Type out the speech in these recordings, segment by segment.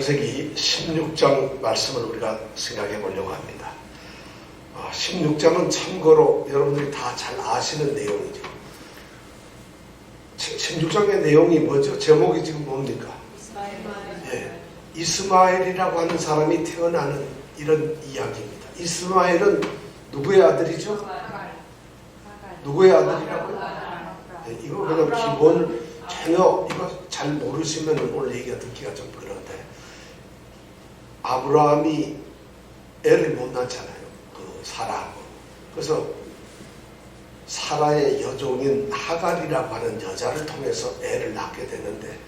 창세기 16장 말씀을 우리가 생각해 보려고 합니다. 16장은 참고로 여러분들이 다 잘 아시는 내용이죠. 16장의 내용이 뭐죠? 제목이 지금 뭡니까? 이스마엘이라고 하는 사람이 태어나는 이런 이야기입니다. 이스마엘은 누구의 아들이죠? 누구의 아들이라고요? 이거 그냥 기본 전혀 이거 잘 모르시면 오늘 얘기가 듣기가 좀 그런데, 아브라함이 애를 못 낳잖아요. 그 사라하고. 그래서 사라의 여종인 하갈이라고 하는 여자를 통해서 애를 낳게 되는데,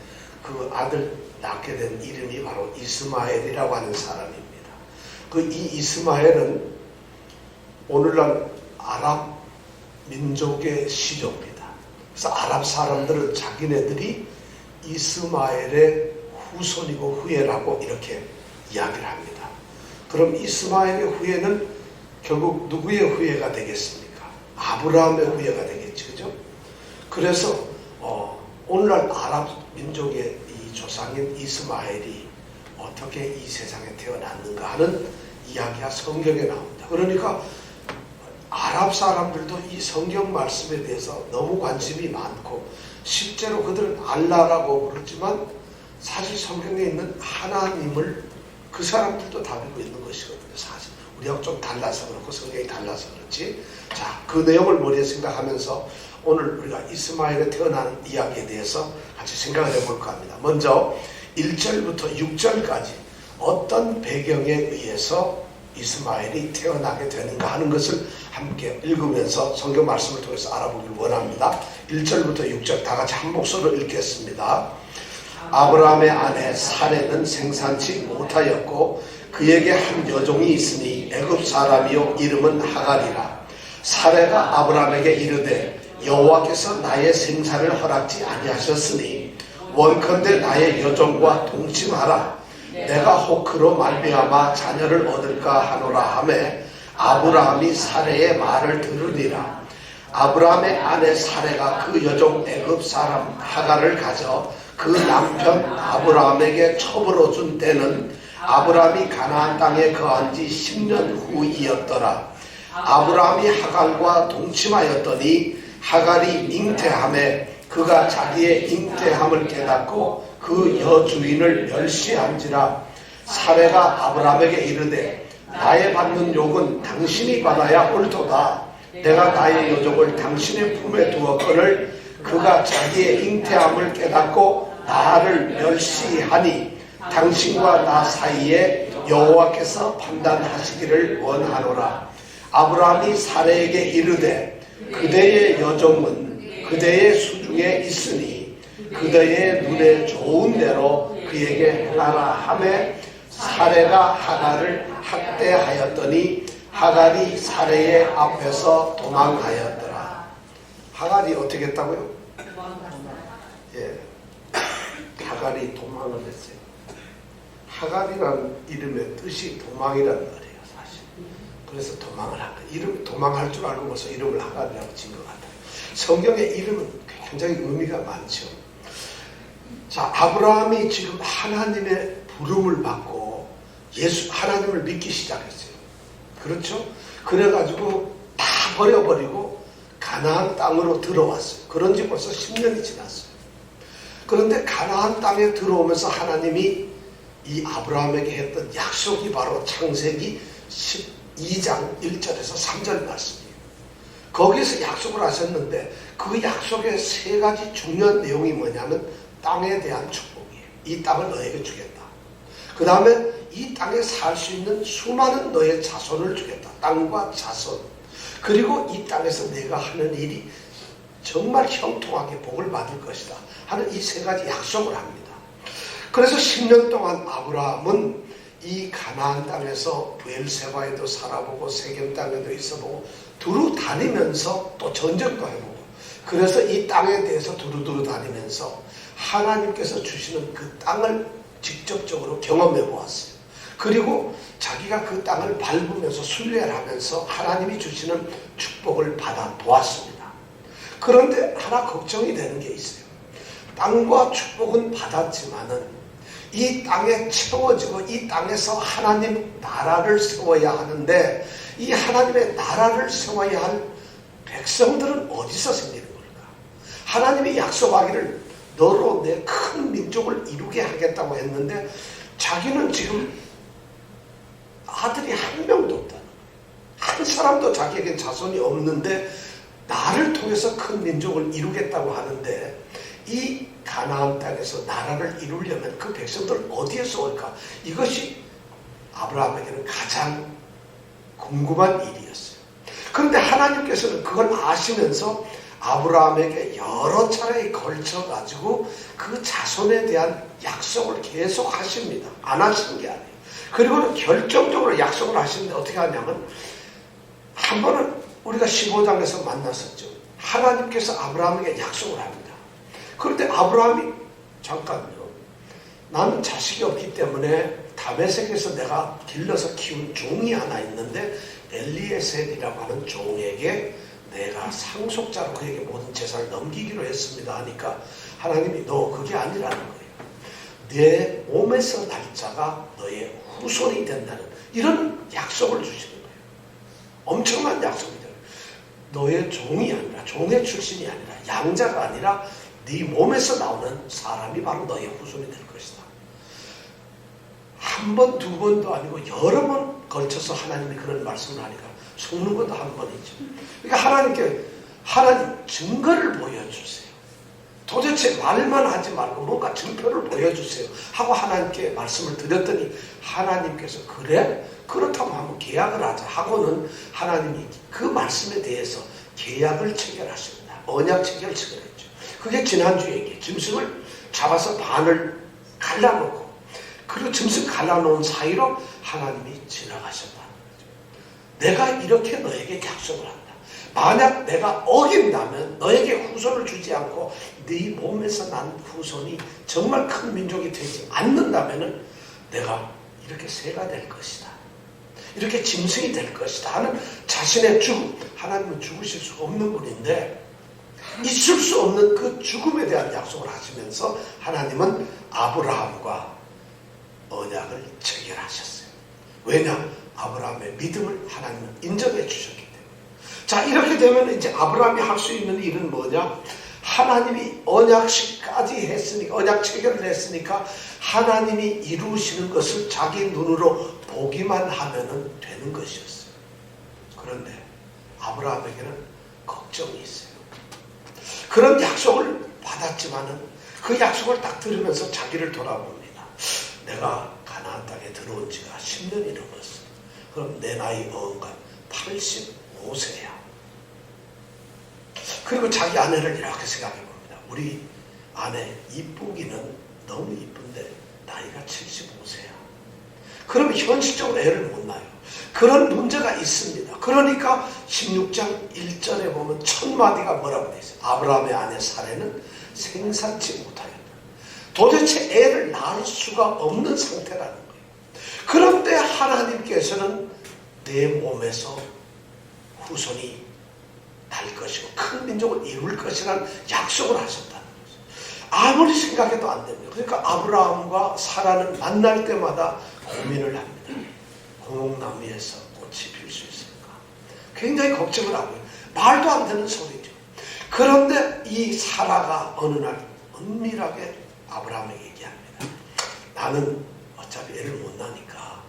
그 아들 낳게 된 이름이 바로 이스마엘이라고 하는 사람입니다. 이 이스마엘은 오늘날 아랍 민족의 시조입니다. 그래서 아랍 사람들은 자기네들이 이스마엘의 후손이고 후예라고 이렇게 이야기를 합니다. 그럼 이스마엘의 후예는 결국 누구의 후예가 되겠습니까? 아브라함의 후예가 되겠죠. 그죠? 그래서 오늘날 아랍 민족의 이 조상인 이스마엘이 어떻게 이 세상에 태어났는가 하는 이야기가 성경에 나옵니다. 그러니까 아랍 사람들도 이 성경 말씀에 대해서 너무 관심이 많고, 실제로 그들은 알라라고 부르지만 사실 성경에 있는 하나님을 그 사람들도 다루고 있는 것이거든요. 사실 우리하고 좀 달라서 그렇고 성경이 달라서 그렇지. 자, 그 내용을 머리에 생각하면서 오늘 우리가 이스마엘에 태어나는 이야기에 대해서 같이 생각을 해볼까 합니다. 먼저 1절부터 6절까지 어떤 배경에 의해서 이스마엘이 태어나게 되는가 하는 것을 함께 읽으면서 성경 말씀을 통해서 알아보기를 원합니다. 1절부터 6절 다 같이 한 목소리로 읽겠습니다. 아브라함의 아내 사레는 생산치 못하였고 그에게 한 여종이 있으니 애굽 사람이요 이름은 하갈이라. 사레가 아브라함에게 이르되 여호와께서 나의 생산을 허락지 아니하셨으니 원컨대 나의 여종과 동침하라. 내가 혹 그로 말미암아 자녀를 얻을까 하노라 하매 아브라함이 사레의 말을 들으니라. 아브라함의 아내 사레가 그 여종 애굽 사람 하갈을 가져 그 남편 아브라함에게 첩으로 준 때는 아브라함이 가나안 땅에 거한 지 10년 후이었더라. 아브라함이 하갈과 동침하였더니 하갈이 잉태함에 그가 자기의 잉태함을 깨닫고 그 여주인을 멸시한지라. 사레가 아브라함에게 이르되 나의 받는 욕은 당신이 받아야 옳도다. 내가 나의 여종을 당신의 품에 두었거늘 그가 자기의 잉태함을 깨닫고 나를 멸시하니 당신과 나 사이에 여호와께서 판단하시기를 원하노라. 아브라함이 사레에게 이르되 그대의 여종은 그대의 수중에 있으니 그대의 눈에 좋은 대로 그에게 행하라 하매 사레가 하갈을 학대하였더니 하갈이 사레의 앞에서 도망하였더라. 하갈이 어떻게 했다고요? 하갈이 도망을 했어요. 하갈이란 이름의 뜻이 도망이라는 말이에요, 사실. 그래서 도망을 한 거예요. 이름 도망할 줄 알고 벌써 이름을 하갈이라고 지은 것 같아요. 성경의 이름은 굉장히 의미가 많죠. 자, 아브라함이 지금 하나님의 부름을 받고 하나님을 믿기 시작했어요. 그렇죠? 그래가지고 다 버려버리고 가나안 땅으로 들어왔어요. 그런 지 벌써 10년이 지났어요. 그런데 가나안 땅에 들어오면서 하나님이 이 아브라함에게 했던 약속이 바로 창세기 12장 1절에서 3절 말씀이에요. 거기서 약속을 하셨는데 그 약속의 세 가지 중요한 내용이 뭐냐면 땅에 대한 축복이에요. 이 땅을 너에게 주겠다. 그 다음에 이 땅에 살 수 있는 수많은 너의 자손을 주겠다. 땅과 자손. 그리고 이 땅에서 내가 하는 일이 정말 형통하게 복을 받을 것이다 하는 이 세 가지 약속을 합니다. 그래서 10년 동안 아브라함은 이 가나안 땅에서 브엘세바에도 살아보고 세겜 땅에도 있어보고 두루 다니면서 또 전쟁도 해보고, 그래서 이 땅에 대해서 두루두루 다니면서 하나님께서 주시는 그 땅을 직접적으로 경험해 보았어요. 그리고 자기가 그 땅을 밟으면서 순례를 하면서 하나님이 주시는 축복을 받아 보았습니다. 그런데 하나 걱정이 되는 게 있어요. 땅과 축복은 받았지만은 이 땅에 채워지고 이 땅에서 하나님 나라를 세워야 하는데 이 하나님의 나라를 세워야 할 백성들은 어디서 생기는 걸까? 하나님이 약속하기를 너로 내 큰 민족을 이루게 하겠다고 했는데 자기는 지금 아들이 한 명도 없다는 거예요. 한 사람도 자기에게 자손이 없는데 나를 통해서 큰 민족을 이루겠다고 하는데 이 가나안 땅에서 나라를 이루려면 그 백성들 어디에서 올까? 이것이 아브라함에게는 가장 궁금한 일이었어요. 그런데 하나님께서는 그걸 아시면서 아브라함에게 여러 차례에 걸쳐가지고 그 자손에 대한 약속을 계속 하십니다. 안 하시는 게 아니에요. 그리고는 결정적으로 약속을 하시는데 어떻게 하냐면 한 번은 우리가 15장에서 만났었죠. 하나님께서 아브라함에게 약속을 합니다. 그런데 아브라함이 잠깐요. 나는 자식이 없기 때문에 다메섹에서 내가 길러서 키운 종이 하나 있는데 엘리에셀이라고 하는 종에게 내가 상속자로 그에게 모든 재산을 넘기기로 했습니다 하니까 하나님이 너 그게 아니라는 거예요. 내 몸에서 날짜가 너의 후손이 된다는 이런 약속을 주시는 거예요. 엄청난 약속이죠. 너의 종이 아니라 종의 출신이 아니라 양자가 아니라 네 몸에서 나오는 사람이 바로 너의 후손이 될 것이다. 한 번, 두 번도 아니고 여러 번 걸쳐서 하나님이 그런 말씀을 하니까 속는 것도 한 번이죠. 그러니까 하나님 증거를 보여주세요. 도대체 말만 하지 말고 뭔가 증표를 보여주세요 하고 하나님께 말씀을 드렸더니 하나님께서 그래? 그렇다면 한번 계약을 하자 하고는 하나님이 그 말씀에 대해서 계약을 체결하십니다. 언약 체결을 체결했죠. 그게 지난주 얘기예요. 짐승을 잡아서 반을 갈라놓고 그리고 짐승 갈라놓은 사이로 하나님이 지나가셨다는 거죠. 내가 이렇게 너에게 약속을 한다. 만약 내가 어긴다면 너에게 후손을 주지 않고 네 몸에서 난 후손이 정말 큰 민족이 되지 않는다면 내가 이렇게 새가 될 것이다. 이렇게 짐승이 될 것이다 하는 자신의 죽음. 하나님은 죽으실 수 없는 분인데 있을 수 없는 그 죽음에 대한 약속을 하시면서 하나님은 아브라함과 언약을 체결하셨어요. 왜냐? 아브라함의 믿음을 하나님은 인정해 주셨기 때문에. 자, 이렇게 되면 이제 아브라함이 할 수 있는 일은 뭐냐? 하나님이 언약식까지 했으니까, 언약 체결을 했으니까 하나님이 이루시는 것을 자기 눈으로 보기만 하면 되는 것이었어요. 그런데 아브라함에게는 걱정이 있어요. 그런 약속을 받았지만은 그 약속을 딱 들으면서 자기를 돌아봅니다. 내가 가나안 땅에 들어온 지가 10년이 넘었어. 그럼 내 나이 어언가 85세야. 그리고 자기 아내를 이렇게 생각해 봅니다. 우리 아내 이쁘기는 너무 이쁜데 나이가 75세야. 그러면 현실적으로 애를 못 낳아요. 그런 문제가 있습니다. 그러니까 16장 1절에 보면 1000마디가 뭐라고 되어 있어요. 아브라함의 아내 사레는 생산치 못하였다. 도대체 애를 낳을 수가 없는 상태라는 거예요. 그런데 하나님께서는 내 몸에서 후손이 날 것이고 큰 민족을 이룰 것이라는 약속을 하셨다는 거죠. 아무리 생각해도 안 됩니다. 그러니까 아브라함과 사라는 만날 때마다 고민을 합니다. 고목나무에서 꽃이 필 수 있을까? 굉장히 걱정을 하고요. 말도 안 되는 소리죠. 그런데 이 사라가 어느 날 은밀하게 아브라함에게 얘기합니다. 나는 어차피 애를 못 낳으니까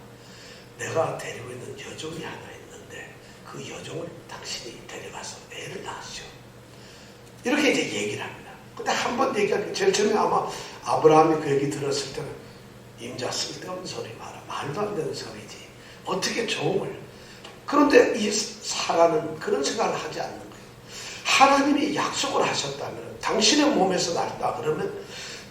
내가 데리고 있는 여종이 하나 있는데 그 여종을 당신이 데려가서 애를 낳으시오. 이렇게 이제 얘기를 합니다. 근데 한 번 얘기하니까 제일 처음에 아마 아브라함이 그 얘기 들었을 때는 임자 쓸데없는 소리 마라. 말도 안 되는 소리지. 어떻게 종을. 그런데 이 사라는 그런 생각을 하지 않는 거예요. 하나님이 약속을 하셨다면 당신의 몸에서 날다 그러면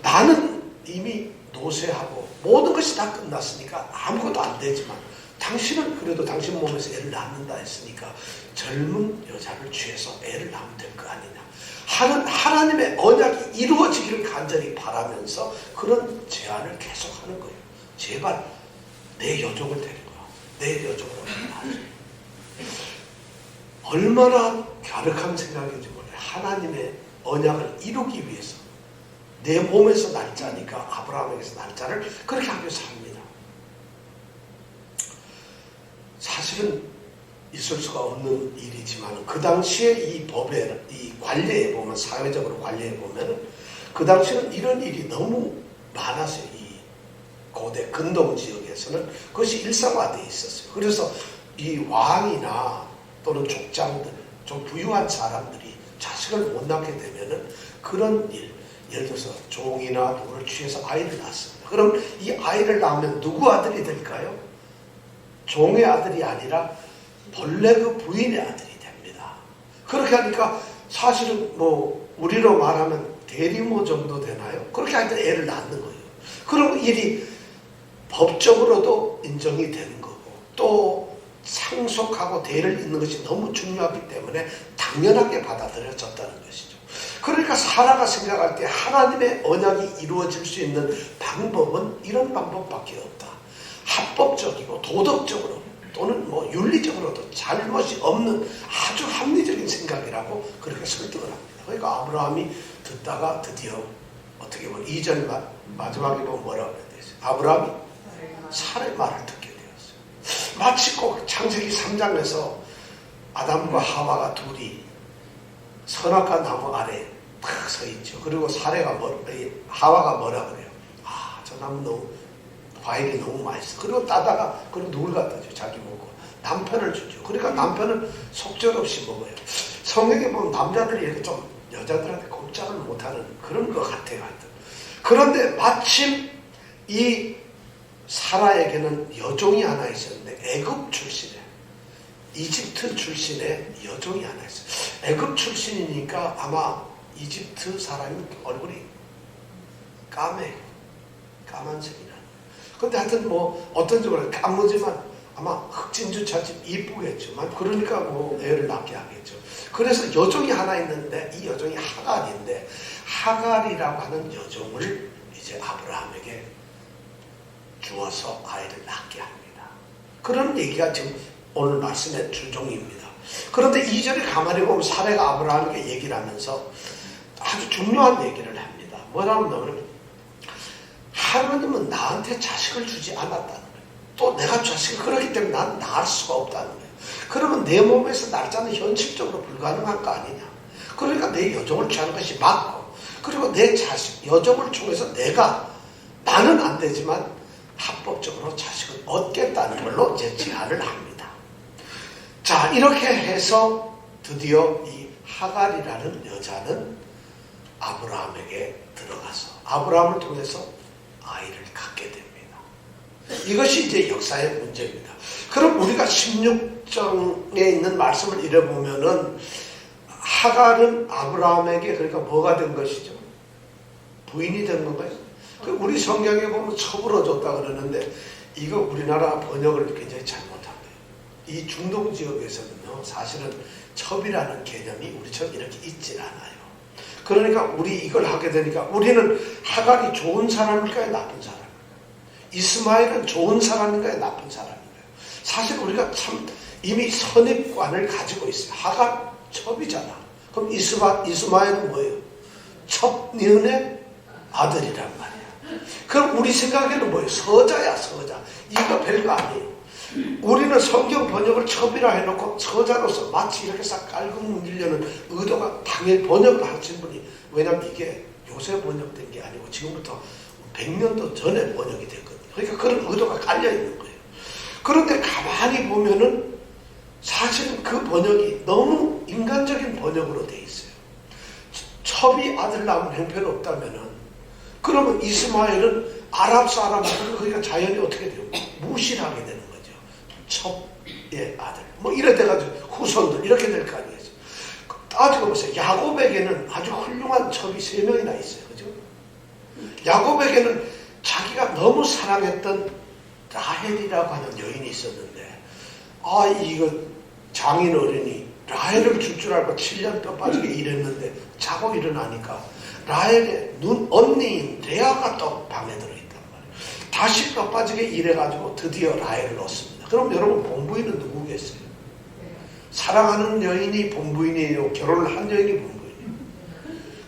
나는 이미 노쇠하고 모든 것이 다 끝났으니까 아무것도 안 되지만 당신은 그래도 당신 몸에서 애를 낳는다 했으니까 젊은 여자를 취해서 애를 낳으면 될 거 아니냐. 하나님의 언약이 이루어지기를 간절히 바라면서 그런 제안을 계속하는 거예요. 제발 내 여종을 데리고 와. 내 여종을 낳아줘. 얼마나 갸륵한 생각인지 몰라요. 하나님의 언약을 이루기 위해서 내 몸에서 날짜니까 아브라함에게서 날짜를 그렇게 하면서 합니다. 사실은 있을 수가 없는 일이지만 그 당시에 이 법에, 이 관례에 보면, 사회적으로 관례에 보면 그 당시에는 이런 일이 너무 많았어요. 이 고대 근동 지역에서는 그것이 일상화되어 있었어요. 그래서 이 왕이나 또는 족장들, 좀 부유한 사람들이 자식을 못 낳게 되면은 그런 일, 예를 들어서 종이나 누구를 취해서 아이를 낳습니다. 그럼 이 아이를 낳으면 누구 아들이 될까요? 종의 아들이 아니라 본래 그 부인의 아들이 됩니다. 그렇게 하니까 사실은 뭐 우리로 말하면 대리모 정도 되나요? 그렇게 하니까 애를 낳는 거예요. 그럼 일이 법적으로도 인정이 되는 거고 또 상속하고 대를 잇는 것이 너무 중요하기 때문에 당연하게 받아들여졌다는 것이죠. 그러니까 사라가 생각할 때 하나님의 언약이 이루어질 수 있는 방법은 이런 방법밖에 없다. 합법적이고 도덕적으로 또는 뭐 윤리적으로도 잘못이 없는 아주 합리적인 생각이라고 그렇게 설득을 합니다. 그러니까 아브라함이 듣다가 드디어 어떻게 보면 2절 마지막에 보면 뭐라고 그랬어요? 아브라함이 사라의 말을 듣게 되었어요. 마치 꼭 창세기 3장에서 아담과 하와가 둘이 선악과 나무 아래 탁 서 있죠. 그리고 하와가 뭐라 그래요? 아, 저 나무 너무 과일이 너무 맛있어. 그리고 따다가 그리고 누굴 갖다 줘? 자기 먹고 남편을 주죠. 그러니까 남편은 속절없이 먹어요. 성경에 보면 남자들이 이렇게 좀 여자들한테 꼼짝을 못하는 그런 것 같아요. 하여튼. 그런데 마침 이 사라에게는 여종이 하나 있었는데 애굽 출신의 이집트 출신의 여종이 하나 있어요. 애굽 출신이니까 아마 이집트 사람이 얼굴이 까매요. 까만색이라. 근데 하여튼 뭐 어떤지 몰라요. 까무지만 아마 흑진주차집 이쁘겠지만 그러니까 뭐 애를 낳게 하겠죠. 그래서 여종이 하나 있는데 이 여종이 하갈인데 하갈이라고 하는 여종을 이제 아브라함에게 주어서 아이를 낳게 합니다. 그런 얘기가 지금 오늘 말씀의 주종입니다. 그런데 2절에 가만히 보면 사라가 아브라함에게 얘기를 하면서 아주 중요한 얘기를 합니다. 뭐라고 하면 하나님은 나한테 자식을 주지 않았다는 거예요. 또 내가 자식을 그렇기 때문에 난 낳을 수가 없다는 거예요. 그러면 내 몸에서 날짜는 현실적으로 불가능한 거 아니냐. 그러니까 내 여종을 취하는 것이 맞고 그리고 내 자식, 여종을 통해서 나는 안 되지만 합법적으로 자식을 얻겠다는 걸로 이제 제안을 합니다. 자, 이렇게 해서 드디어 이 하갈이라는 여자는 아브라함에게 들어가서 아브라함을 통해서 아이를 갖게 됩니다. 이것이 이제 역사의 문제입니다. 그럼 우리가 16장에 있는 말씀을 읽어보면은 하갈은 아브라함에게 그러니까 뭐가 된 것이죠? 부인이 된 건가요? 우리 성경에 보면 첩으로 줬다 그러는데 이거 우리나라 번역을 굉장히 잘못한 거예요. 이 중동 지역에서는요 사실은 첩이라는 개념이 우리처럼 이렇게 있질 않아요. 그러니까 우리 이걸 하게 되니까 우리는 하갈이 좋은 사람일까요? 나쁜 사람일까요? 이스마엘은 좋은 사람인가요? 나쁜 사람인가요? 사실 우리가 참 이미 선입관을 가지고 있어요. 하갈 첩이잖아. 그럼 이스마엘은 뭐예요? 첩니은의 아들이란 말이야. 그럼 우리 생각에는 뭐예요? 서자야, 서자. 이거 별거 아니에요. 우리는 성경 번역을 첩이라 해놓고 서자로서 마치 이렇게 싹 깔고 문지려는 의도가 당연히 번역을 하신 분이, 왜냐하면 이게 요새 번역된 게 아니고 지금부터 100년도 전에 번역이 됐거든요. 그러니까 그런 의도가 깔려있는 거예요. 그런데 가만히 보면은 사실은 그 번역이 너무 인간적인 번역으로 돼 있어요. 첩이 아들 낳으면 형편이 없다면은 그러면 이스마엘은 아랍 사람들 그러니까 자연이 어떻게 돼요? 무시를 하게 되는 거죠. 첩의 아들 뭐 이래 돼가지고 후손들 이렇게 될 거 아니겠어요. 따지고 보세요. 야곱에게는 아주 훌륭한 첩이 3명이나 있어요. 그죠? 야곱에게는 자기가 너무 사랑했던 라헬이라고 하는 여인이 있었는데 이거 장인 어른이 라헬을 줄 줄 알고 7년 뼈 빠지게 일했는데 자고 일어나니까 라헬의 언니인 레아가 또 방에 들어있단 말이에요. 다시 뼈 빠지게 일해가지고 드디어 라헬을 얻습니다. 그럼 여러분 본부인은 누구겠어요? 사랑하는 여인이 본부인이에요? 결혼을 한 여인이 본부인이에요?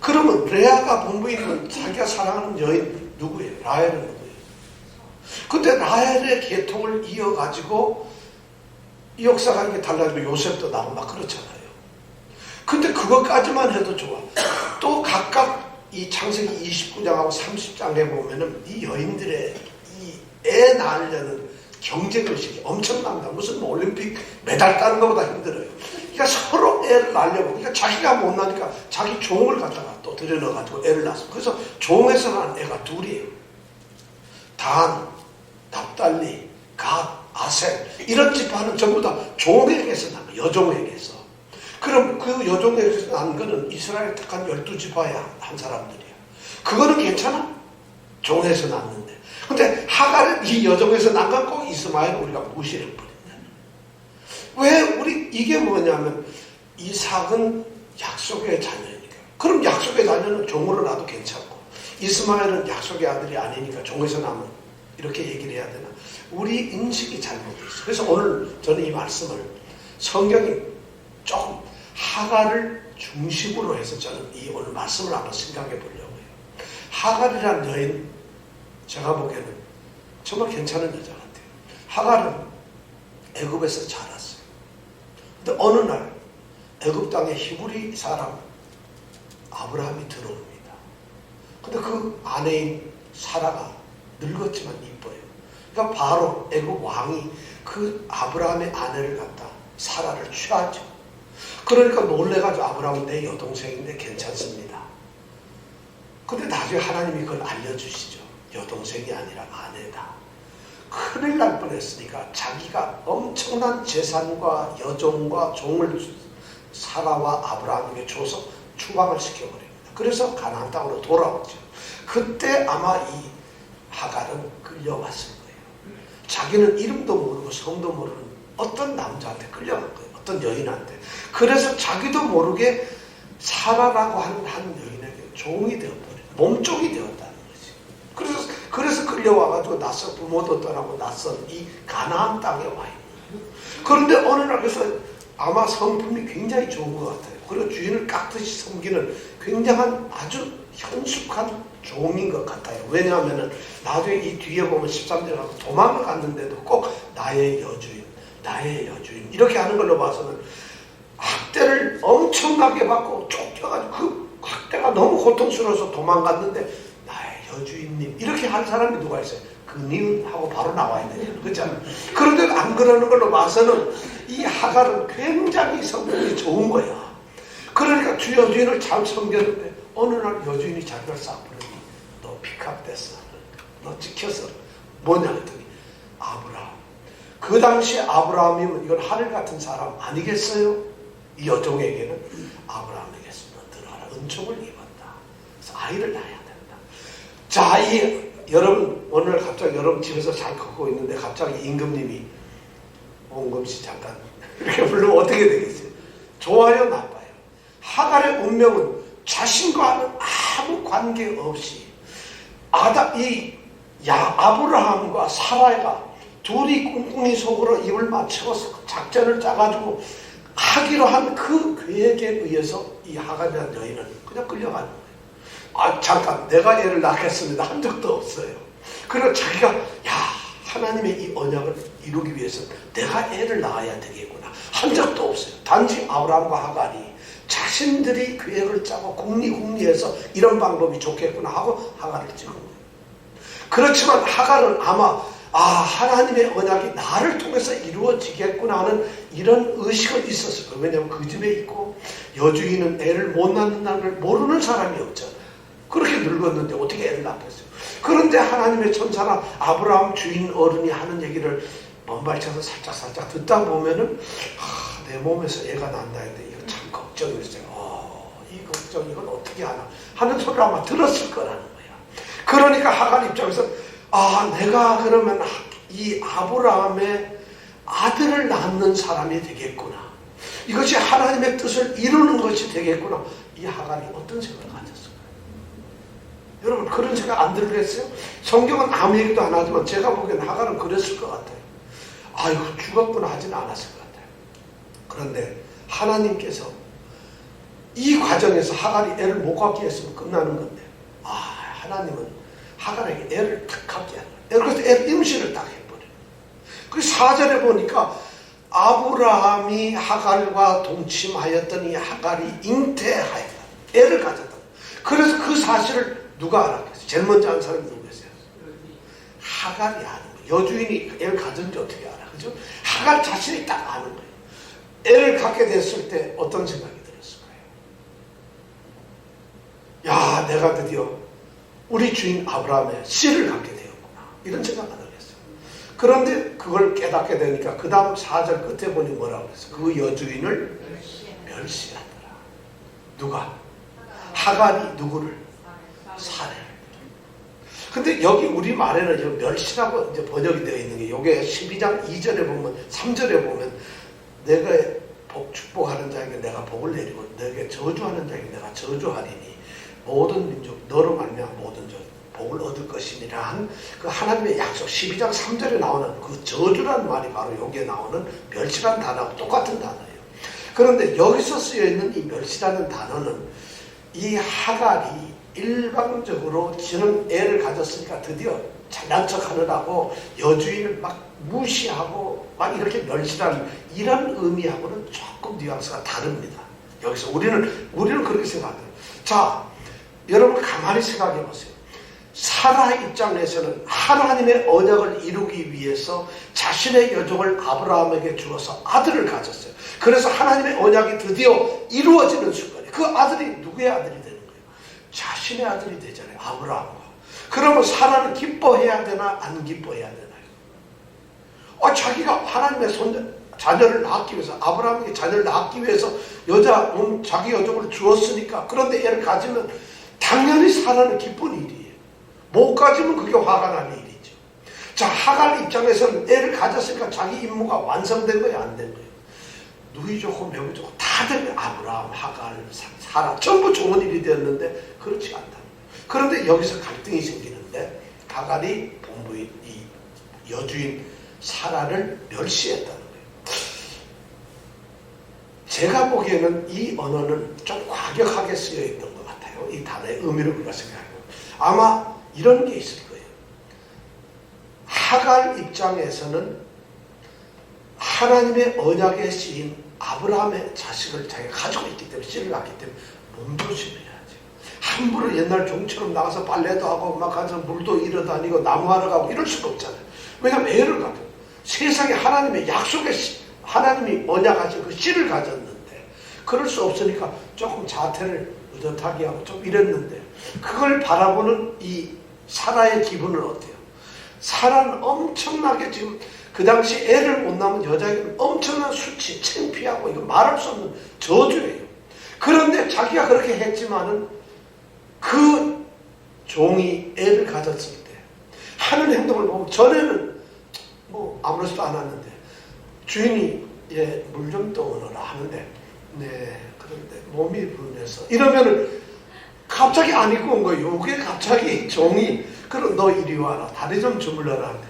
그러면 레아가 본부인은 자기가 사랑하는 여인 누구예요? 라헬은 누구예요? 근데 라헬의 계통을 이어가지고 이 역사가 이렇게 달라지고 요셉도 나오고 막 그렇잖아요. 근데 그것까지만 해도 좋아. 또 각각 이 창세기 29장하고 30장에 보면은 이 여인들의 이 애 낳으려는 경쟁의식이 엄청납니다. 무슨 뭐 올림픽 메달 따는 것보다 힘들어요. 그러니까 서로 애를 낳으려고. 그러니까 자기가 못 나니까 자기 종을 갖다가 또 들여넣어가지고 애를 낳았어. 그래서 종에서 난 애가 둘이에요. 단, 납달리, 갓, 아셀 이런 지파는 전부 다 종에게서 난 거예요. 여종에게서. 그럼 그 여종에게서 난 거는 이스라엘 택한 12지파의 한 사람들이야. 그거는 괜찮아? 종에서 낳는데. 근데 하갈은 이 여종에서 난 건 꼭 이스마엘을 우리가 무시해 버린다. 왜 우리 이게 뭐냐면 이삭은 약속의 자녀니까. 그럼 약속의 자녀는 종으로 놔도 괜찮고 이스마엘은 약속의 아들이 아니니까 종에서 나면 이렇게 얘기를 해야 되나? 우리 인식이 잘못돼 있어. 그래서 오늘 저는 이 말씀을 성경이 조금 하갈을 중심으로 해서 저는 이 오늘 말씀을 한번 생각해 보려고 해요. 하갈이라는 여인 제가 보기에는 정말 괜찮은 여자 같아요. 하갈은 애굽에서 자랐어요. 근데 어느 날 애굽 땅에 히브리 사람 아브라함이 들어옵니다. 근데 그 아내인 사라가 늙었지만 이뻐요. 그러니까 바로 애굽 왕이 그 아브라함의 아내를 갖다 사라를 취하죠. 그러니까 놀래가지고 아브라함은 내 여동생인데 괜찮습니다. 근데 나중에 하나님이 그걸 알려주시죠. 여동생이 아니라 아내다. 큰일 날 뻔했으니까 자기가 엄청난 재산과 여종과 종을 사라와 아브라함에게 줘서 추방을 시켜버립니다. 그래서 가나안 땅으로 돌아오죠. 그때 아마 이 하갈은 끌려왔을 거예요. 자기는 이름도 모르고 성도 모르는 어떤 남자한테 끌려간 거예요. 어떤 여인한테. 그래서 자기도 모르게 사라라고 하는 한 여인에게 종이 되어버려요. 몸종이 되었다는 거지. 그래서 끌려와가지고 낯선 부모도 떠나고 낯선 이 가나안 땅에 와 있는 거예요. 그런데 어느 날 그래서 아마 성품이 굉장히 좋은 것 같아요. 그리고 주인을 깍듯이 섬기는 굉장한 아주 현숙한 종인 것 같아요. 왜냐하면 나중에 이 뒤에 보면 13절 하고 도망을 갔는데도 꼭 나의 여주인, 나의 여주인 이렇게 하는 걸로 봐서는 학대를 엄청나게 받고 쫓겨가지고 그 학대가 너무 고통스러워서 도망갔는데 나의 여주인님 이렇게 하는 사람이 누가 있어요? 그 님 하고 바로 나와야 돼요. 그렇잖아요. 그런데 안 그러는 걸로 봐서는 이 하갈은 굉장히 성격이 좋은 거야. 그러니까 여주인을 잘 섬겼는데 어느 날 여주인이 자기를 싹 부르니 너 픽업됐어. 너 찍혔어. 뭐냐 했더니 아브라함. 그 당시 아브라함이면 이건 하늘 같은 사람 아니겠어요? 이 여종에게는 아브라함에게서 너 들어라. 은총을 입었다. 그래서 아이를 낳아야 된다. 자, 여러분 오늘 갑자기 여러분 집에서 잘 걷고 있는데 갑자기 임금님이 원금씨 잠깐 이렇게 부르면 어떻게 되겠어요? 좋아요, 나빠요? 하갈의 운명은 자신과는 아무 관계 없이 아브라함과 사라가 둘이 꿍꿍이 속으로 입을 맞춰서 작전을 짜가지고 하기로 한 그 계획에 의해서 이 하갈이라는 여인은 그냥 끌려가는 거예요. 잠깐 내가 얘를 낳겠습니다 한 적도 없어요. 그리고 자기가 하나님의 이 언약을 이루기 위해서 내가 애를 낳아야 되겠구나 한 적도 없어요. 단지 아브라함과 하갈이 자신들이 계획을 짜고 궁리해서 이런 방법이 좋겠구나 하고 하갈을 찍은 거예요. 그렇지만 하갈은 아마 하나님의 언약이 나를 통해서 이루어지겠구나 하는 이런 의식은 있었을 거예요. 왜냐하면 그 집에 있고 여주인은 애를 못 낳는다는 걸 모르는 사람이 없잖아요. 그렇게 늙었는데 어떻게 애를 낳겠어요. 그런데 하나님의 천사나 아브라함 주인 어른이 하는 얘기를 먼발쳐서 살짝 듣다 보면은 내 몸에서 애가 난다 했는데 이거 참 걱정이었어요. 이 걱정 이건 어떻게 하나 하는 소리를 아마 들었을 거라는 거야. 그러니까 하갈 입장에서 내가 그러면 이 아브라함의 아들을 낳는 사람이 되겠구나. 이것이 하나님의 뜻을 이루는 것이 되겠구나. 이 하갈이 어떤 생각을 가졌을까요? 여러분 그런 생각 안 들겠어요? 성경은 아무 얘기도 안 하지만 제가 보기엔 하갈은 그랬을 것 같아요. 이거 죽었구나 하지는 않았을 것 같아요. 그런데 하나님께서 이 과정에서 하갈이 애를 못 갖게 했으면 끝나는 건데, 하나님은 하갈에게 애를 탁 갖게 하는 거예요. 그래서 애 임신을 딱 해버려요. 그 4절에 보니까 아브라함이 하갈과 동침하였더니 하갈이 잉태하였다. 애를 가졌다. 그래서 그 사실을 누가 알았겠어요? 제일 먼저 한 사람이 누구였어요? 하갈이 아는 거예요. 여주인이 애를 가졌는지 어떻게 알아? 그죠? 하갈 자신이 딱 아는 거예요. 애를 갖게 됐을 때 어떤 생각이 들었을까요? 야, 내가 드디어 우리 주인 아브라함의 씨를 갖게 되었구나. 이런 생각 안 하겠어요. 그런데 그걸 깨닫게 되니까 그 다음 4절 끝에 보니 뭐라고 그랬어요? 그 여주인을 멸시하더라. 누가? 하갈이 누구를? 사례를. 근데 여기 우리 말에는 멸시라고 이제 번역이 되어 있는 게, 요게 12장 2절에 보면, 3절에 보면, 내가 축복하는 자에게 내가 복을 내리고 너에게 저주하는 자에게 내가 저주하리니 모든 민족 너로 말미암아 모든 복을 얻을 것이니라 한 그 하나님의 약속, 12장 3절에 나오는 그 저주라는 말이 바로 여기에 나오는 멸시라는 단어하고 똑같은 단어예요. 그런데 여기서 쓰여 있는 이 멸시라는 단어는 이 하갈이 일방적으로 지는 애를 가졌으니까 드디어 잘난 척 하느라고 여주인을 막 무시하고 막 이렇게 멸시하는 이런 의미하고는 조금 뉘앙스가 다릅니다. 여기서 우리는 그렇게 생각해요. 자, 여러분 가만히 생각해 보세요. 사라 입장에서는 하나님의 언약을 이루기 위해서 자신의 여종을 아브라함에게 주어서 아들을 가졌어요. 그래서 하나님의 언약이 드디어 이루어지는 순간에 그 아들이 누구의 아들이 되는 거예요? 자신의 아들이 되잖아요. 아브라함과. 그러면 사라는 기뻐해야 되나 안 기뻐해야 되나요? 자기가 하나님의 자녀를 낳기 위해서, 아브라함에게 자녀를 낳기 위해서 자기 여종을 주었으니까, 그런데 애를 가지면 당연히 사라는 기쁜 일이에요. 못 가지면 그게 화가 나는 일이죠. 자, 하갈 입장에서는 애를 가졌으니까 자기 임무가 완성된 거예요, 안 된 거예요? 누이 좋고 매우 좋고 다들 아브라함, 하갈, 사라 전부 좋은 일이 되었는데 그렇지 않다는 거예요. 그런데 여기서 갈등이 생기는데, 하갈이 본부인 이 여주인 사라를 멸시했다는 거예요. 제가 보기에는 이 언어는 좀 과격하게 쓰여 있던 것 같아요. 이 단어의 의미를 우리가 생각하고 아마 이런 게 있을 거예요. 하갈 입장에서는 하나님의 언약에 쓰인 아브라함의 자식을 자기가 가지고 있기 때문에, 씨를 낳기 때문에 몸조심해야지. 함부로 옛날 종처럼 나가서 빨래도 하고 막 가서 물도 잃어 다니고 나무하러 가고 이럴 수가 없잖아요. 왜냐하면 애를 가져. 세상에 하나님의 약속의 하나님이 언약하신 그 씨를 가졌는데 그럴 수 없으니까 조금 자태를 의젓하게 하고 좀 이랬는데, 그걸 바라보는 이 사라의 기분은 어때요? 사라는 엄청나게 지금 그 당시 애를 못 낳은 여자에게는 엄청난 수치, 창피하고 이거 말할 수 없는 저주예요. 그런데 자기가 그렇게 했지만은 그 종이 애를 가졌을 때 하는 행동을 보면, 전에는 뭐 아무렇지도 않았는데 주인이 물 좀 떠오너라 하는데, 네, 그런데 몸이 불면서 이러면은 갑자기 안 입고 온 거예요. 이게 갑자기 종이, 그럼 너 이리 와라, 다리 좀 주물러라 하는데,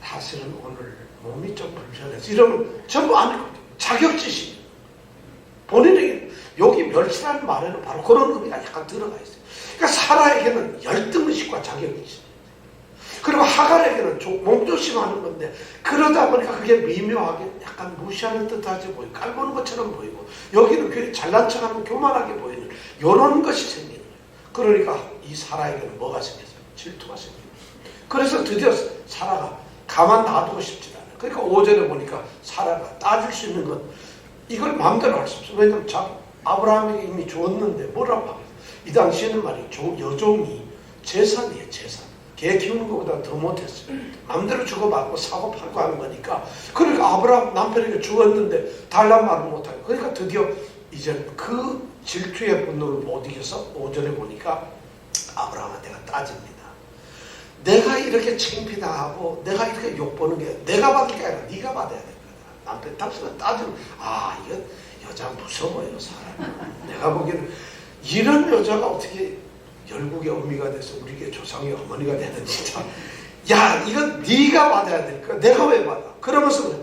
사실은 오늘 몸이 좀 불편해서 이러면 전부 안 입고, 자격지심. 본인에게 여기 멸시라는 말에는 바로 그런 의미가 약간 들어가 있어요. 그러니까 사라에게는 열등의식과 자격지심, 그리고 하갈에게는 몸조심하는 건데, 그러다 보니까 그게 미묘하게 약간 무시하는 듯하지 보이고 깔보는 것처럼 보이고, 여기는 괜히 잘난 척하면 교만하게 보이는 이런 것이 생기는 거예요. 그러니까 이 사라에게는 뭐가 생겼어요? 질투가 생겨요. 그래서 드디어 사라가 가만 놔두고 싶지 않아요. 그러니까 5절에 보니까 사라가 따질 수 있는 건 이걸 마음대로 할 수 없어요. 왜냐하면 아브라함에게 이미 주었는데 뭐라고 하겠어요? 이 당시에는 말이죠, 여종이 재산이에요. 재산. 개 키우는 것보다 더 못했어요. 마음대로 주고받고 사고 팔고 하는 거니까. 그러니까 아브라함 남편에게 주었는데 달란 말을 못하고, 그러니까 드디어 이제 그 질투의 분노를 못 이겨서 5절에 보니까 아브라함한테 따집니다. 내가 이렇게 창피당하고 내가 이렇게 욕보는 게 내가 받을 게 아니라 네가 받아야 될 거다. 남편 당신은 따지면, 이거 여자 무서워요, 사람. 내가 보기에는 이런 여자가 어떻게 열국의 어미가 돼서 우리에게 조상의 어머니가 되는지 참. 야, 이건 네가 받아야 될 거야. 내가 왜 받아? 그러면서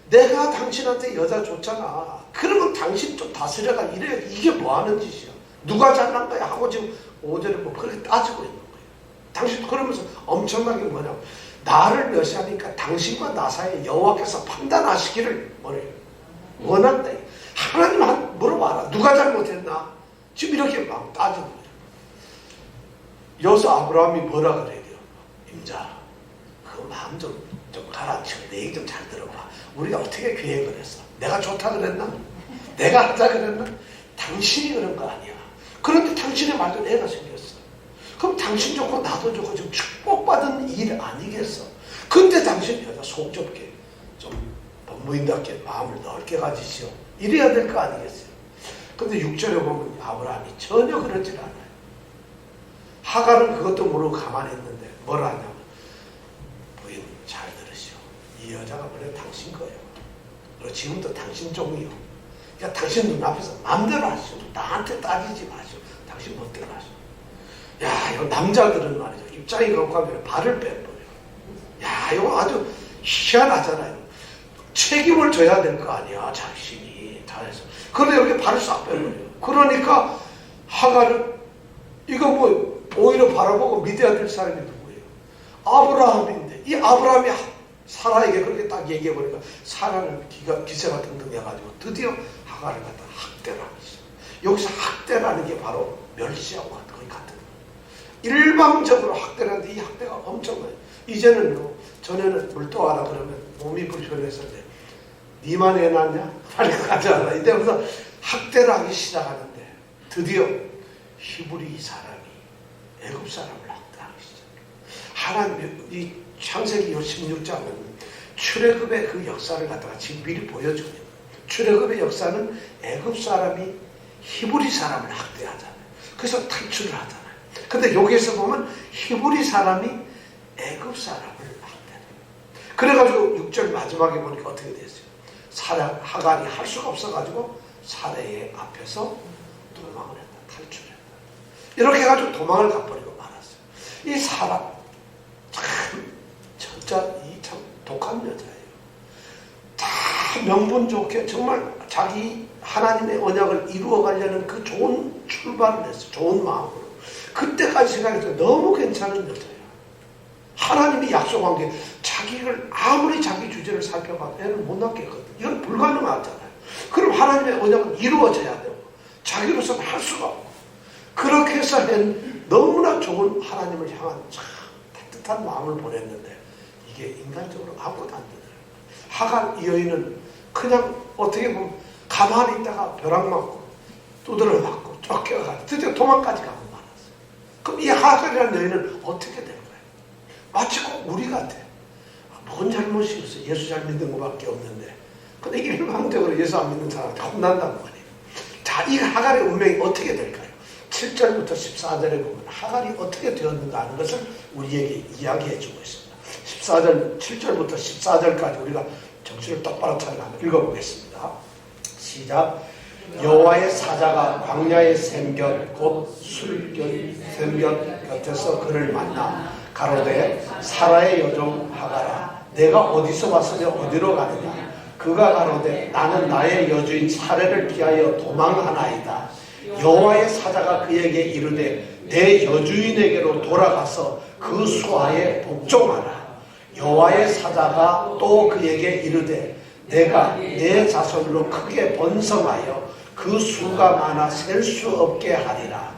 내가 당신한테 여자 줬잖아. 그러면 당신 좀 다스려가. 이래. 이게 뭐 하는 짓이야. 누가 잘난 거야 하고 지금 오전에 뭐 그렇게 따지고 있는 거예요. 당신도 그러면서 엄청나게 뭐냐고, 나를 멸시하니까 당신과 나 사이에 여호와께서 판단하시기를 뭐래요? 원한다. 하나님한테 물어봐라. 누가 잘못했나? 지금 이렇게 막 따지는 거예요. 여기서 아브라함이 뭐라 그래야 돼요? 임자, 그 마음 좀 가라앉히고 내 얘기 좀 잘 들어봐. 우리가 어떻게 계획을 했어? 내가 좋다 그랬나? 내가 하자 그랬나? 당신이 그런 거 아니야. 그런데 당신의 말도 애가 생겼어. 그럼 당신 좋고 나도 좋고 지금 축복받은 일 아니겠어? 근데 당신 여자 속 좁게 좀 법무인답게 마음을 넓게 가지시오. 이래야 될 거 아니겠어요? 근데 6절에 보면 아브라함이 전혀 그러질 않아요. 하갈은 그것도 모르고 가만히 있는데 뭐라 하냐면, 부인 잘 들으시오. 이 여자가 원래 당신 거예요. 그리고 지금도 당신 종이요. 그러니까 당신 눈앞에서 마음대로 하시오. 나한테 따지지 마시오. 당신 멋대로 하시오. 야, 이거 남자들은 말이죠. 입장이 그렇고 하면 발을 빼버려요. 야, 이거 아주 희한하잖아요. 책임을 져야 될 거 아니야, 자신이. 다 해서. 그런데 이렇게 발을 싹 빼버려요. 그러니까 하갈은 이거 뭐 오히려 바라보고 믿어야 될 사람이 누구예요? 아브라함인데, 이 아브라함이 사라에게 그렇게 딱 얘기해보니까 사라는 기세가 등등해가지고 드디어 하갈을 갖다 학대를 하기 시작. 여기서 학대라는 게 바로 멸시하고 거의 같은 거예요. 일방적으로 학대를 하는데 이 학대가 엄청나요. 이제는요, 전에는 물도하라 그러면 몸이 불편했었는데 니만 애 낳냐? 빨리 가자. 이때부터 학대를 하기 시작하는데 드디어 히브리 사람이 애굽 사람을 학대하기 시작해요. 하나님, 이 창세기 16장은 출애굽의 그 역사를 갖다가 지금 미리 보여줍니다. 출애굽의 역사는 애굽 사람이 히브리 사람을 학대하잖아요. 그래서 탈출을 하잖아요. 근데 여기에서 보면 히브리 사람이 애굽 사람을 학대해요. 그래가지고 6절 마지막에 보니까 어떻게 됐어요? 하갈이 할 수가 없어가지고 사례의 앞에서 도망을 했다. 탈출했다. 이렇게 해가지고 도망을 가버리고 말았어요. 이 사람 참 독한 여자예요. 다 명분 좋게 정말 자기 하나님의 언약을 이루어가려는 그 좋은 출발을 했어요. 좋은 마음으로. 그때까지 생각해도 너무 괜찮은 여자예요. 하나님이 약속한 게 자기를 아무리 자기 주제를 살펴봐도 애는 못 낳겠거든. 이건 불가능하잖아요. 그럼 하나님의 언약은 이루어져야 되고 자기로서는 할 수가 없고, 그렇게 해서 너무나 좋은 하나님을 향한 참 따뜻한 마음을 보냈는데 이게 인간적으로 아무것도 안 되더라고요. 하갈 이 여인은 그냥 어떻게 보면 가만히 있다가 벼락 맞고 두드러 맞고 쫓겨가고 드디어 도망까지 가고 말았어요. 그럼 이 하갈이라는 여인은 어떻게 된 거예요? 마치 꼭 우리 같아. 뭔 잘못이 있어? 예수 잘 믿는 것밖에 없는데. 근데 일방적으로 예수 안 믿는 사람한테 혼난단 말이에요. 자, 이 하갈의 운명이 어떻게 될까요? 7절부터 14절에 보면 하갈이 어떻게 되었는가 하는 것을 우리에게 이야기해 주고 있습니다. 7절부터 14절까지 우리가 정신을 똑바로 차리고 한번 읽어보겠습니다. 시작. 여호와의 사자가 광야의 샘곁 곧 술곁 샘곁 곁에서 그를 만나 가로되 사라의 여종 하갈아, 내가 어디서 왔으며 어디로 가느냐? 그가 가로되 나는 나의 여주인 사례를 피하여 도망하나이다. 여호와의 사자가 그에게 이르되 내 여주인에게로 돌아가서 그 수하에 복종하라. 여호와의 사자가 또 그에게 이르되 내가 내 자손으로 크게 번성하여 그 수가 많아 셀 수 없게 하리라.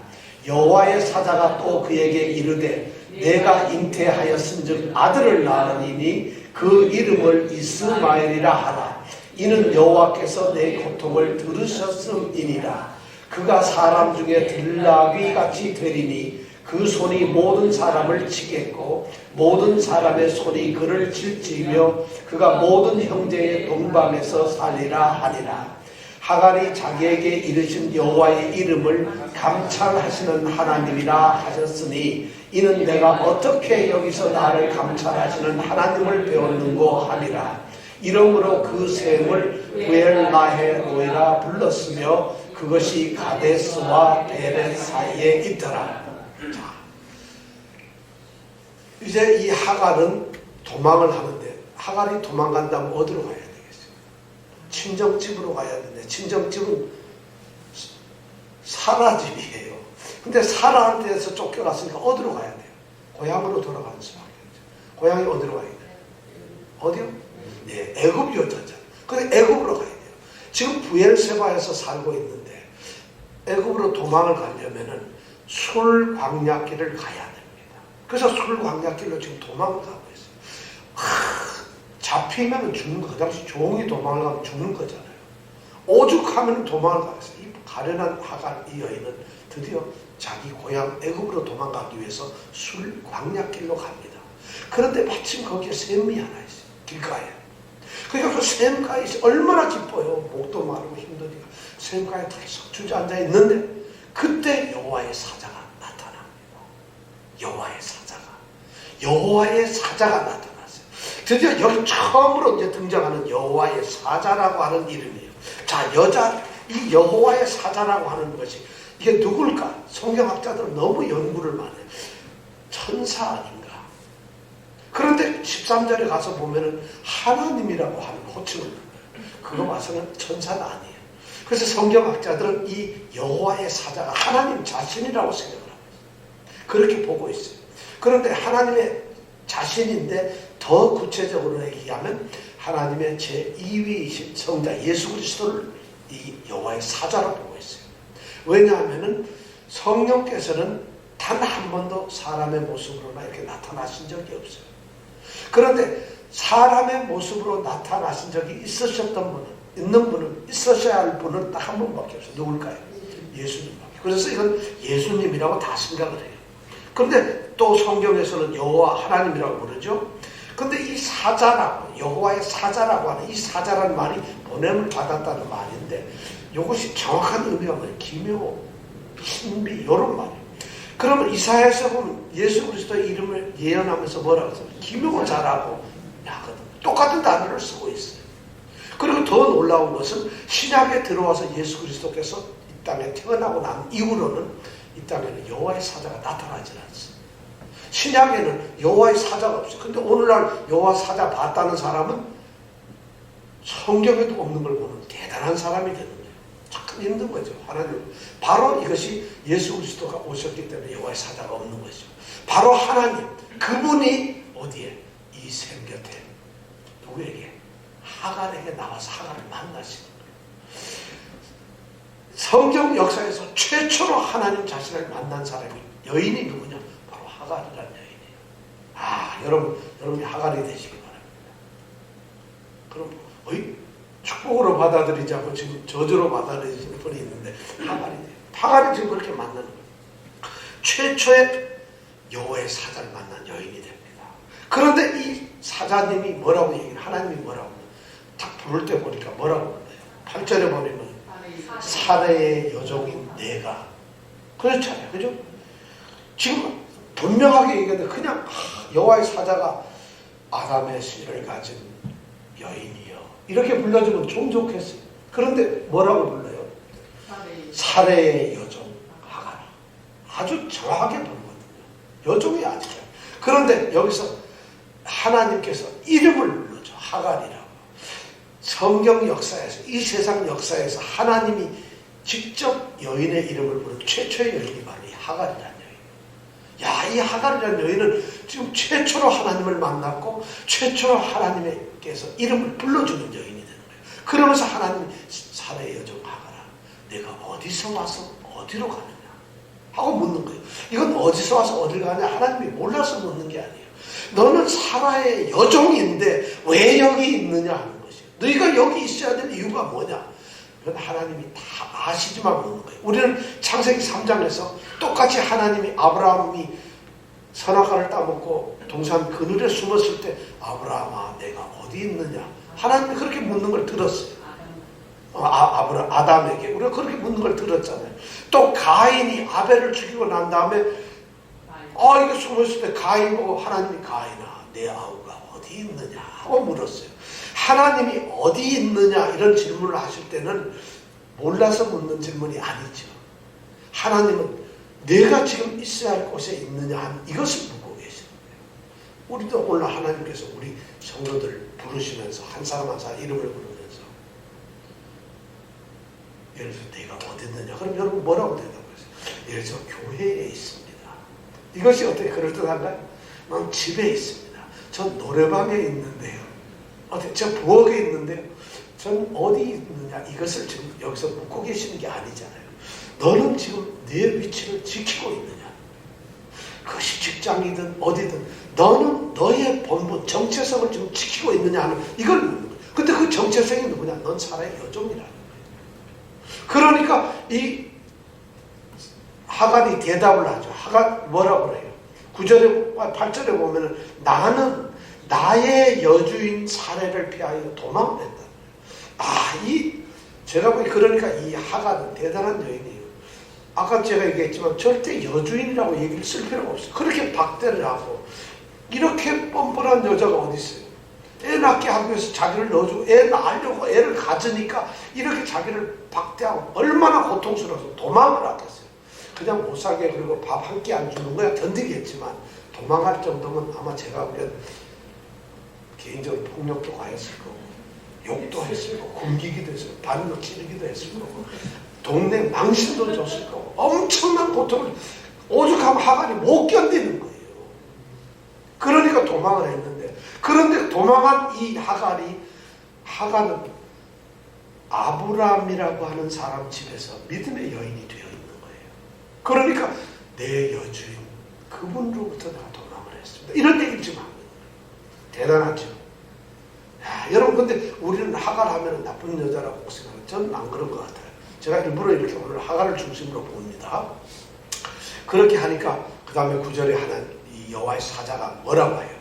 여호와의 사자가 또 그에게 이르되 내가 잉태하였은즉 아들을 낳으리니 그 이름을 이스마엘이라 하라. 이는 여호와께서 내 고통을 들으셨음이니라. 그가 사람 중에 들나귀같이 되리니 그 손이 모든 사람을 치겠고 모든 사람의 손이 그를 칠지며 그가 모든 형제의 동방에서 살리라 하니라. 하갈이 자기에게 이르신 여호와의 이름을 감찰하시는 하나님이라 하셨으니 이는 내가 어떻게 여기서 나를 감찰하시는 하나님을 배웠는고 하니라. 이러므로 그 샘을 부엘라헤로이라 불렀으며 그것이 가데스와 베렛 사이에 있더라. 자, 이제 이 하갈은 도망을 하는데 하갈이 도망간다면 어디로 가야 되겠어요? 친정집으로 가야 되는데 친정집은 사라 집이에요. 근데 사라한테서 쫓겨났으니까 어디로 가야 돼요? 고향으로 돌아가는 수밖에 없죠. 고향이 어디로 가야 돼요? 어디요? 네, 애굽 여자잖아요. 근데 애굽으로 가야 돼요. 지금 부엘세바에서 살고 있는데 애굽으로 도망을 가려면은 술 광야길을 가야 됩니다. 그래서 술 광야길로 지금 도망을 가고 있어요. 잡히면 죽는 거. 그 당시 종이 도망을 가면 죽는 거잖아요. 오죽하면 도망을 가겠어요. 이 가련한 하갈 이 여인은 드디어 자기 고향 애굽으로 도망가기 위해서 술 광야길로 갑니다. 그런데 마침 거기에 샘이 하나 있어요. 길가에. 그러니까 그 샘가에 얼마나 기뻐요. 목도 마르고 힘드니까 샘가에 털썩 주저앉아 있는데 그때 여호와의 사자가 나타납니다. 여호와의 사자가 나타났어요. 드디어 여기 처음으로 이제 등장하는 여호와의 사자라고 하는 이름이에요. 자, 이 여호와의 사자라고 하는 것이 이게 누굴까? 성경학자들은 너무 연구를 많이 해요. 천사 아닌가? 그런데 13절에 가서 보면은 하나님이라고 하는 호칭을 불러요. 그거 봐서는 천사는 아니에요. 그래서 성경학자들은 이 여호와의 사자가 하나님 자신이라고 생각을 하고 있어요. 그렇게 보고 있어요. 그런데 하나님의 자신인데 더 구체적으로 얘기하면 하나님의 제2위이신 성자 예수 그리스도를 이 여호와의 사자로 보고 있어요. 왜냐하면은 성령께서는 단 한 번도 사람의 모습으로나 이렇게 나타나신 적이 없어요. 그런데 사람의 모습으로 나타나신 적이 있는 분은 있으셔야 할 분은 딱 한 분밖에 없어요. 누굴까요? 예수님밖에. 그래서 이건 예수님이라고 다 생각을 해요. 그런데 또 성경에서는 여호와 하나님이라고 부르죠. 근데 이 사자라고, 여호와의 사자라고 하는 이 사자라는 말이 보냄을 받았다는 말인데 이것이 정확한 의미가 뭐예요? 기묘, 신비 이런 말이에요. 그러면 이사야에서 보면 예수 그리스도의 이름을 예언하면서 뭐라고 했어요? 기묘가 잘하고 야거든. 똑같은 단어를 쓰고 있어요. 그리고 더 놀라운 것은 신약에 들어와서 예수 그리스도께서 이 땅에 태어나고 난 이후로는 이 땅에는 여호와의 사자가 나타나지 않았어요. 신약에는 여호와의 사자가 없어요. 근데 오늘날 여호와 사자 봤다는 사람은 성경에도 없는 걸 보는 대단한 사람이 되는 거예요. 참 힘든 거죠. 하나님. 바로 이것이 예수 그리스도가 오셨기 때문에 여호와의 사자가 없는 거죠. 바로 하나님. 그분이 어디에? 이 샘 곁에. 누구에게? 하갈에게 나와서 하갈을 만나시는 거예요. 성경 역사에서 최초로 하나님 자신을 만난 사람이 여인이 누구냐? 바로 하갈이라는 여인이에요. 아, 여러분이 하갈이 되시기 바랍니다. 그럼 축복으로 받아들이지 않고 지금 저주로 받아들이시는 분이 있는데 하갈이 돼요. 하갈이 지금 그렇게 만나는 거예요. 최초의 여호와의 사자를 만난 여인이 됩니다. 그런데 이 사자님이 뭐라고 얘기해요? 하나님이 뭐라고 해요? 딱 부를 때 보니까 뭐라고 해요? 8절에 보면 사례의 여종인 내가 그렇잖아요. 그죠? 지금 분명하게 얘기하는데 그냥 여호와의 사자가 아담의 씨를 가진 여인이요 이렇게 불러주면 좀 좋겠어요. 그런데 뭐라고 불러요? 사례의 여종 하갈. 아주 정확하게 부르거든요. 여종이 아니죠. 그런데 여기서 하나님께서 이름을 불러줘. 하갈이라고. 성경 역사에서 이 세상 역사에서 하나님이 직접 여인의 이름을 부른 최초의 여인이 바로 이 하갈이라는 여인. 야, 이 하갈이라는 여인은 지금 최초로 하나님을 만났고 최초로 하나님께서 이름을 불러주는 여인이 되는 거예요. 그러면서 하나님이 사례의 여종 하갈아, 내가 어디서 와서 어디로 가느냐 하고 묻는 거예요. 이건 어디서 와서 어디로 가냐 하나님이 몰라서 묻는 게 아니에요. 너는 사라의 여종인데 왜 여기 있느냐 하는 것이에요. 너희가 여기 있어야 될 이유가 뭐냐? 이건 하나님이 다 아시지만 묻는 거예요. 우리는 창세기 3장에서 똑같이 하나님이 아브라함이 선악과를 따먹고 동산 그늘에 숨었을 때 아브라함아 내가 어디 있느냐 하나님이 그렇게 묻는 걸 들었어요. 아담에게 우리가 그렇게 묻는 걸 들었잖아요. 또 가인이 아벨을 죽이고 난 다음에 이거 숨었을 때 가인 보고 하나님이 가인아 내 아우가 어디 있느냐 하고 물었어요. 하나님이 어디 있느냐 이런 질문을 하실 때는 몰라서 묻는 질문이 아니죠. 하나님은 내가 지금 있어야 할 곳에 있느냐 하는 이것을 묻고 계시는 거예요. 우리도 오늘 하나님께서 우리 성도들 부르시면서 한 사람 한 사람 이름을 부르면서 예를 들어서 내가 어디 있느냐? 그럼 여러분 뭐라고 대답하세요? 예를 들어서 교회에 있습니다. 이것이 어떻게 그럴듯한가요? 난 집에 있습니다. 전 노래방에 있는데요. 어떻게 저 부엌에 있는데요. 전 어디 있느냐? 이것을 지금 여기서 묻고 계시는 게 아니잖아요. 너는 지금 내 위치를 지키고 있느냐? 그것이 직장이든 어디든 너는 너의 본분, 정체성을 지금 지키고 있느냐 하는 이걸 묻는 거예요. 근데 그 정체성이 누구냐? 넌 살아의 여종이라는 거예요. 그러니까 이 하갈이 대답을 하죠. 하갈 뭐라고 그래요? 9절에 8절에 보면은 나는 나의 여주인 사례를 피하여 도망을 했다. 제가 보기 그러니까 이 하갈은 대단한 여인이에요. 아까 제가 얘기했지만 절대 여주인이라고 얘기를 쓸 필요가 없어요. 그렇게 박대를 하고 이렇게 뻔뻔한 여자가 어디 있어요? 애 낳게 하기 위해서 자기를 넣어주고 애 낳으려고 애를 가지니까 이렇게 자기를 박대하고 얼마나 고통스러워서 도망을 하겠어요. 그냥 못 살게 그리고 밥 한 끼 안 주는 거야 견디겠지만 도망갈 정도면 아마 제가 보기엔 개인적으로 폭력도 가했을 거고 욕도 했을 거고 굶기기도 했을 거고 반으로 찌르기도 했을 거고 동네 망신도 줬을 거고 엄청난 고통을 오죽하면 하갈이 못 견디는 거예요. 그러니까 도망을 했는데 그런데 도망한 이 하갈은 아브라함이라고 하는 사람 집에서 믿음의 여인이 되어 있는 거예요. 그러니까 내 여주인 그분으로부터 내가 도망을 했습니다. 이런 얘기를 지금 하는 거예요. 대단하죠. 여러분 근데 우리는 하갈 하면 나쁜 여자라고 생각해요. 저는 안 그런 것 같아요. 제가 일부러 이렇게 오늘 하갈을 중심으로 봅니다. 그렇게 하니까 그 다음에 9절에 이 여호와의 사자가 뭐라고 해요?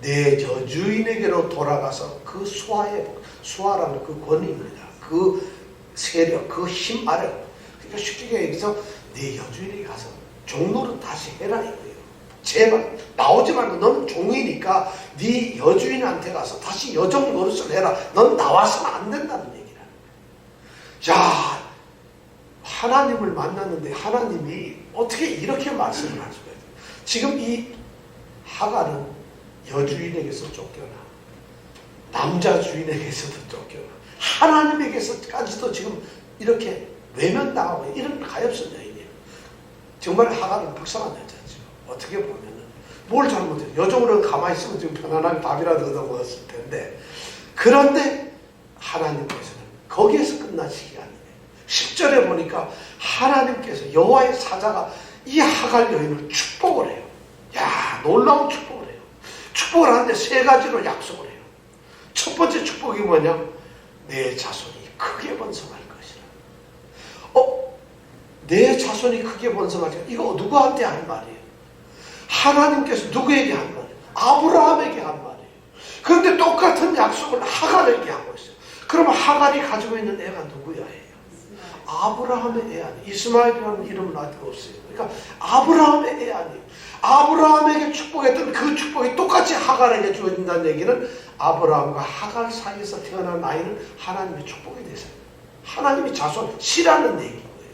내 여주인에게로 돌아가서 그 수하라는 그 권위입니다. 그 세력, 그 힘 아래. 그러니까 쉽게 얘기해서 내 여주인에게 가서 종노릇 다시 해라 이거예요. 제발 나오지 말고 너는 종이니까 네 여주인한테 가서 다시 여종 노릇을 해라. 넌 나와서는 안 된다는 얘기라는 거예요. 야, 하나님을 만났는데 하나님이 어떻게 이렇게 말씀을 할 수가 있어요? 지금 이 하갈은 여주인에게서 쫓겨나 남자 주인에게서도 쫓겨나 하나님에게서까지도 지금 이렇게 외면당하고 이런 가엾은 여인이에요. 정말 하갈은 불쌍한 여자죠. 어떻게 보면은 뭘 잘못해요? 여종으로 가만히 있으면 지금 편안하게 밥이라도 얻어 먹었을 텐데 그런데 하나님께서는 거기에서 끝나시기 아니에요. 10절에 보니까 하나님께서 여호와의 사자가 이 하갈 여인을 축복을 해요. 야, 놀라운 축복을 해요. 축복을 하는데 세 가지로 약속을 해요. 첫 번째 축복이 뭐냐? 내 자손이 크게 번성할 것이라. 내 자손이 크게 번성할 것이라. 이거 누구한테 한 말이에요? 하나님께서 누구에게 한 말이에요? 아브라함에게 한 말이에요. 그런데 똑같은 약속을 하갈에게 하고 있어요. 그러면 하갈이 가지고 있는 애가 누구야 해요? 아브라함의 애 아니에요. 이스마엘이라는 이름은 아직 없어요. 그러니까 아브라함의 애 아니에요. 아브라함에게 축복했던 그 축복이 똑같이 하갈에게 주어진다는 얘기는 아브라함과 하갈 사이에서 태어난 아이는 하나님의 축복이 되세요. 하나님이 자손 씨라는 얘기인 거예요.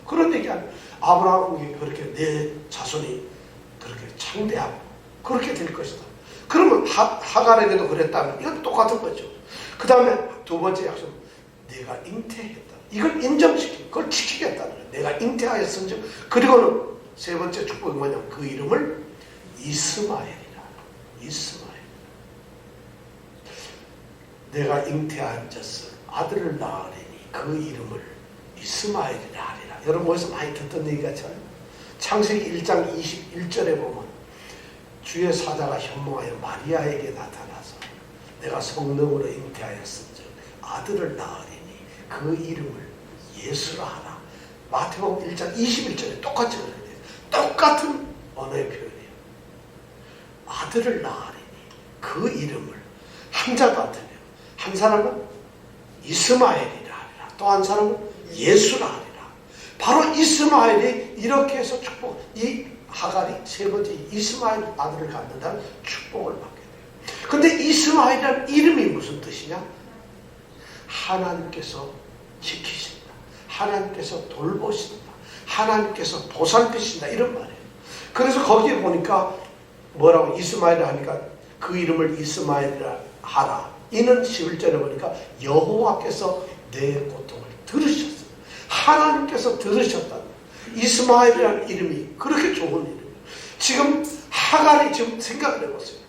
그런 얘기 아니에요. 아브라함에게 그렇게 내 자손이 그렇게 창대하고 그렇게 될 것이다. 그러면 하갈에게도 그랬다면 이건 똑같은 거죠. 그 다음에 두 번째 약속, 내가 잉태했다. 이걸 인정시키고 그걸 지키겠다는 거예요. 내가 잉태하였은즉. 그리고는 세 번째 축복이 뭐냐면 그 이름을 이스마엘이라. 이스마엘. 내가 잉태한 젖을 아들을 낳으리니 그 이름을 이스마엘이라 하리라. 여러분 어디서 많이 듣던 얘기 같아요. 창세기 1장 21절에 보면 주의 사자가 현몽하여 마리아에게 나타나서 내가 성령으로 잉태하였은즉 아들을 낳으리니 그 이름을 예수라 하라. 마태복음 1장 21절에 똑같이 그렇게 돼요. 똑같은 언어의 표현이에요. 아들을 낳으리니 그 이름을 한자도 안 틀려요. 한 사람은 이스마엘이라 하리라. 또 한 사람은 예수라 하리라. 바로 이스마엘이 이렇게 해서 축복, 이 하갈이 세 번째 이스마엘 아들을 갖는다는 축복을 받게 돼요. 근데 이스마엘이라는 이름이 무슨 뜻이냐? 하나님께서 지키신다. 하나님께서 돌보신다. 하나님께서 보살피신다. 이런 말이에요. 그래서 거기에 보니까 뭐라고 이스마엘이라 하니까 그 이름을 이스마엘이라 하라. 이는 11절에 보니까 여호와께서 내 고통을 들으셨어요. 하나님께서 들으셨다. 이스마엘이라는 이름이 그렇게 좋은 이름이에요. 지금 하갈이 지금 생각을 해보세요.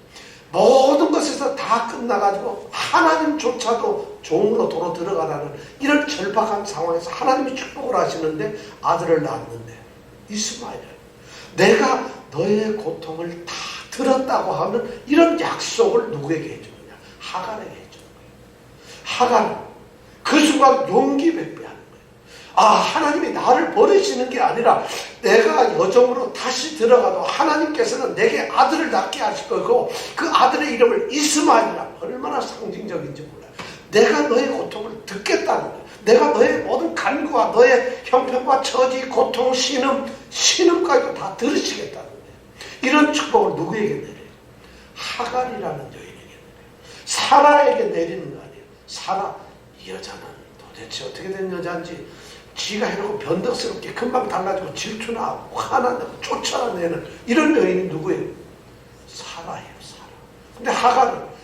모든 것에서 다 끝나가지고 하나님조차도 종으로 도로 들어가라는 이런 절박한 상황에서 하나님이 축복을 하시는데 아들을 낳았는데 이스마엘, 내가 너의 고통을 다 들었다고 하는 이런 약속을 누구에게 해주느냐? 하갈에게 해주는 거예요. 하갈은 그 순간 용기 백배하는 거예요. 아, 하나님이 나를 버리시는 게 아니라 내가 여종으로 다시 들어가도 하나님께서는 내게 아들을 낳게 하실 거고 그 아들의 이름을 이스마엘이라. 얼마나 상징적인지 몰라요. 내가 너의 고통을 듣겠다는 거예요. 내가 너의 모든 간구와 너의 형편과 처지, 고통, 신음까지도 다 들으시겠다는 거예요. 이런 축복을 누구에게 내려요? 하갈이라는 여인에게 내려요. 사라에게 내리는 거 아니에요. 사라, 이 여자는 도대체 어떻게 된 여자인지 지가 해놓고 변덕스럽게 금방 달라지고 질투나 화나 쫓아내는 이런 여인이 누구예요? 사라예요. 사라. 근데 하갈은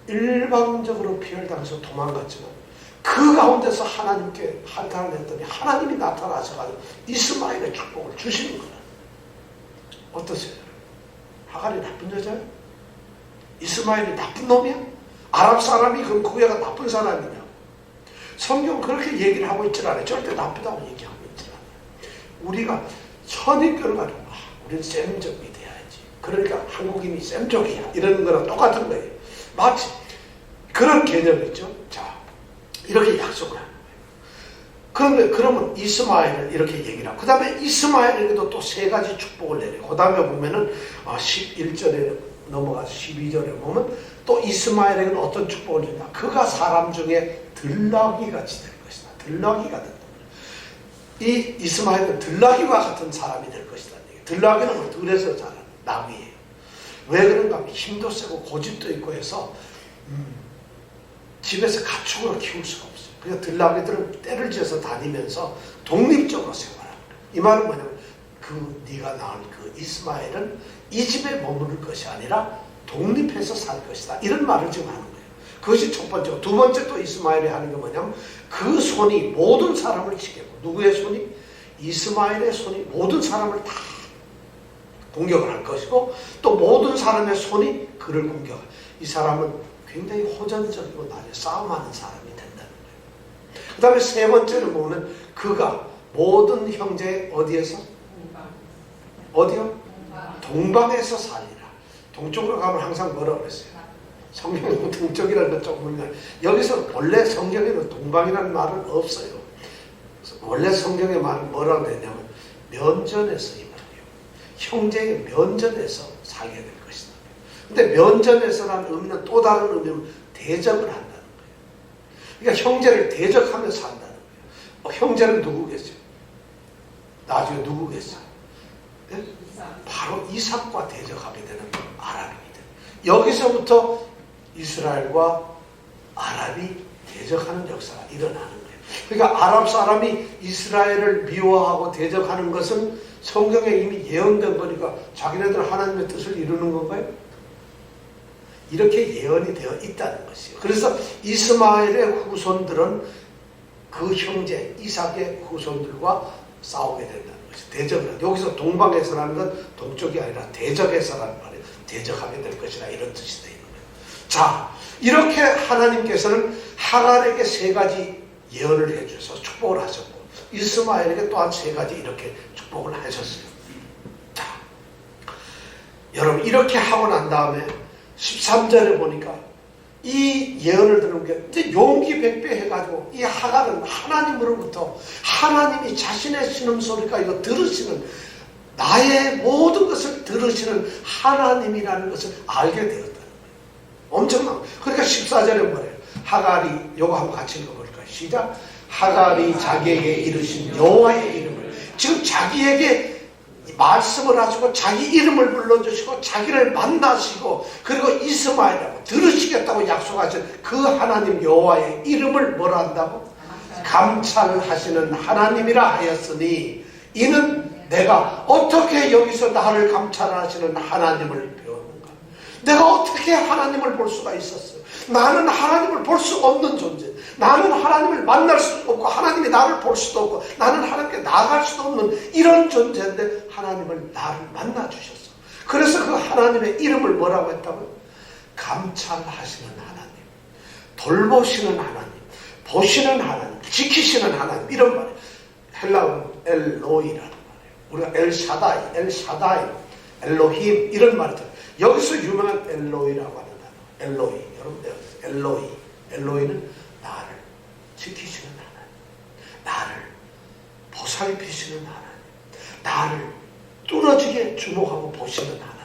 일방적으로 피해를 당해서 도망갔지만 그 가운데서 하나님께 한탄을 했더니 하나님이 나타나셔가지고 이스마엘의 축복을 주시는 거예요. 어떠세요? 하갈이 나쁜 여자예요? 이스마엘이 나쁜 놈이야? 아랍 사람이 그럼 그 애가 나쁜 사람이냐? 성경 그렇게 얘기를 하고 있질 않아요. 절대 나쁘다고 얘기하고 있질 않아요. 우리가 선입견을 가지고 우리는 쌤족이 돼야지. 그러니까 한국인이 쌤족이야. 이러는 거랑 똑같은 거예요. 마치 그런 개념이죠. 자, 이렇게 약속을 하는 거예요. 그러면 이스마엘을 이렇게 얘기를 하고 그 다음에 이스마엘에게도 또 세 가지 축복을 내려요. 그 다음에 보면은 11절에 넘어가서 12절에 보면 또 이스마엘에게는 어떤 축복을 주냐. 그가 사람 중에 들나귀 같이 될 것이다. 들나귀가 된다. 이 이스마엘은 들나귀와 같은 사람이 될 것이다. 들나귀는 들에서 자란 나귀예요. 왜 그런가 하면 힘도 세고 고집도 있고 해서 집에서 가축으로 키울 수가 없어요. 그래서 들나귀들은 떼를 지어서 다니면서 독립적으로 생활합니다. 이 말은 뭐냐면 네가 낳은 그 이스마엘은 이 집에 머무를 것이 아니라 독립해서 살 것이다. 이런 말을 지금 하는 거예요. 그것이 첫 번째고 두 번째 또 이스마엘이 하는 게 뭐냐면 그 손이 모든 사람을 치겠고 누구의 손이? 이스마엘의 손이 모든 사람을 다 공격을 할 것이고 또 모든 사람의 손이 그를 공격할. 이 사람은 굉장히 호전적이고 나중에 싸움하는 사람이 된다는 거예요. 그 다음에 세 번째는 보면 그가 모든 형제 어디에서? 어디요? 동방에서 살리라. 동쪽으로 가면 항상 뭐라고 그랬어요? 성경은 동쪽이라는 건 조금 여기서 원래 성경에는 동방이라는 말은 없어요. 원래 성경의 말은 뭐라고 되냐면 면전에서 이 말이에요. 형제의 면전에서 살게 될 것이다. 근데 면전에서라는 의미는 또 다른 의미로 대적을 한다는 거예요. 그러니까 형제를 대적하면서 산다는 거예요. 형제는 누구겠어요? 나중에 누구겠어요? 네? 바로 이삭과 대적하게 되는 아랍입니다. 여기서부터 이스라엘과 아랍이 대적하는 역사가 일어나는 거예요. 그러니까 아랍 사람이 이스라엘을 미워하고 대적하는 것은 성경에 이미 예언된 거니까 자기네들 하나님의 뜻을 이루는 건가요? 이렇게 예언이 되어 있다는 것이에요. 그래서 이스마엘의 후손들은 그 형제 이삭의 후손들과 싸우게 된다는 것이에요. 대적을. 여기서 동방에서라는 건 동쪽이 아니라 대적에서라는 말이에요. 대적하게 될 것이라 이런 뜻이 되어 있는 거예요. 자, 이렇게 하나님께서는 하갈에게 세 가지 예언을 해주셔서 축복을 하셨고 이스마엘에게 또한 세 가지 이렇게 축복을 하셨어요. 자, 여러분 이렇게 하고 난 다음에 13절에 보니까 이 예언을 들은 게 이제 용기 백배해가지고 이 하갈은 하나님으로부터 하나님이 자신의 신음소리가 이거 들으시는 나의 모든 것을 들으시는 하나님이라는 것을 알게 되었다는 거예요. 엄청난. 그러니까 14절에 뭐래요? 하갈이 요거 한번 같이 읽어볼까요? 시작. 하갈이 자기에게 이르신 여호와의 이름을 지금 자기에게 말씀을 하시고 자기 이름을 불러주시고 자기를 만나시고 그리고 이스마엘이라고 들으시겠다고 약속하신 그 하나님 여호와의 이름을 뭐라 한다고? 감찰하시는 하나님이라 하였으니 이는 내가 어떻게 여기서 나를 감찰하시는 하나님을 배웠는가? 내가 어떻게 하나님을 볼 수가 있었어요? 나는 하나님을 볼 수 없는 존재. 나는 하나님을 만날 수도 없고 하나님이 나를 볼 수도 없고 나는 하나님께 나아갈 수도 없는 이런 존재인데 하나님을 나를 만나 주셨어. 그래서 그 하나님의 이름을 뭐라고 했다고요? 감찰하시는 하나님, 돌보시는 하나님, 보시는 하나님, 지키시는 하나님, 이런 말이에요. 헬라어는 엘로이라는 말이에요. 우리가 엘샤다이, 엘로힘 이런 말이죠. 여기서 유명한 엘로이라고 하는 단어. 엘로이. 여러분, 엘로이는 나를 지키시는 하나님, 나를 보살피시는 하나님, 나를 뚫어지게 주목하고 보시는 하나님.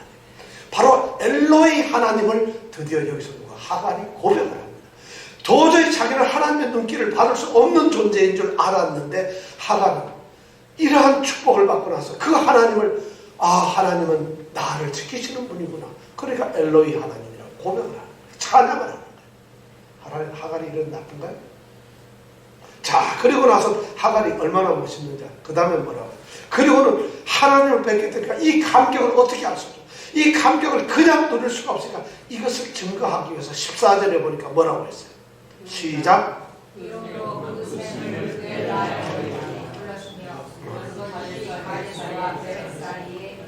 바로 엘로이 하나님을 드디어 여기서 누가 하갈이 고백을 합니다. 도저히 자기는 하나님의 눈길을 받을 수 없는 존재인 줄 알았는데 하갈은 이러한 축복을 받고 나서 그 하나님을 하나님은 나를 지키시는 분이구나. 그러니까 엘로이 하나님이라고 고백을 하는 거예요. 찬양을 하는 거예요. 하갈이 이런 나쁜가요? 자, 그리고 나서 하갈이 얼마나 멋있는지 그 다음에 뭐라고? 그리고는 하나님을 뵙게 되니까 이 감격을 어떻게 할 수 없죠? 이 감격을 그냥 누릴 수가 없으니까 이것을 증거하기 위해서 14절에 보니까 뭐라고 했어요? 시작.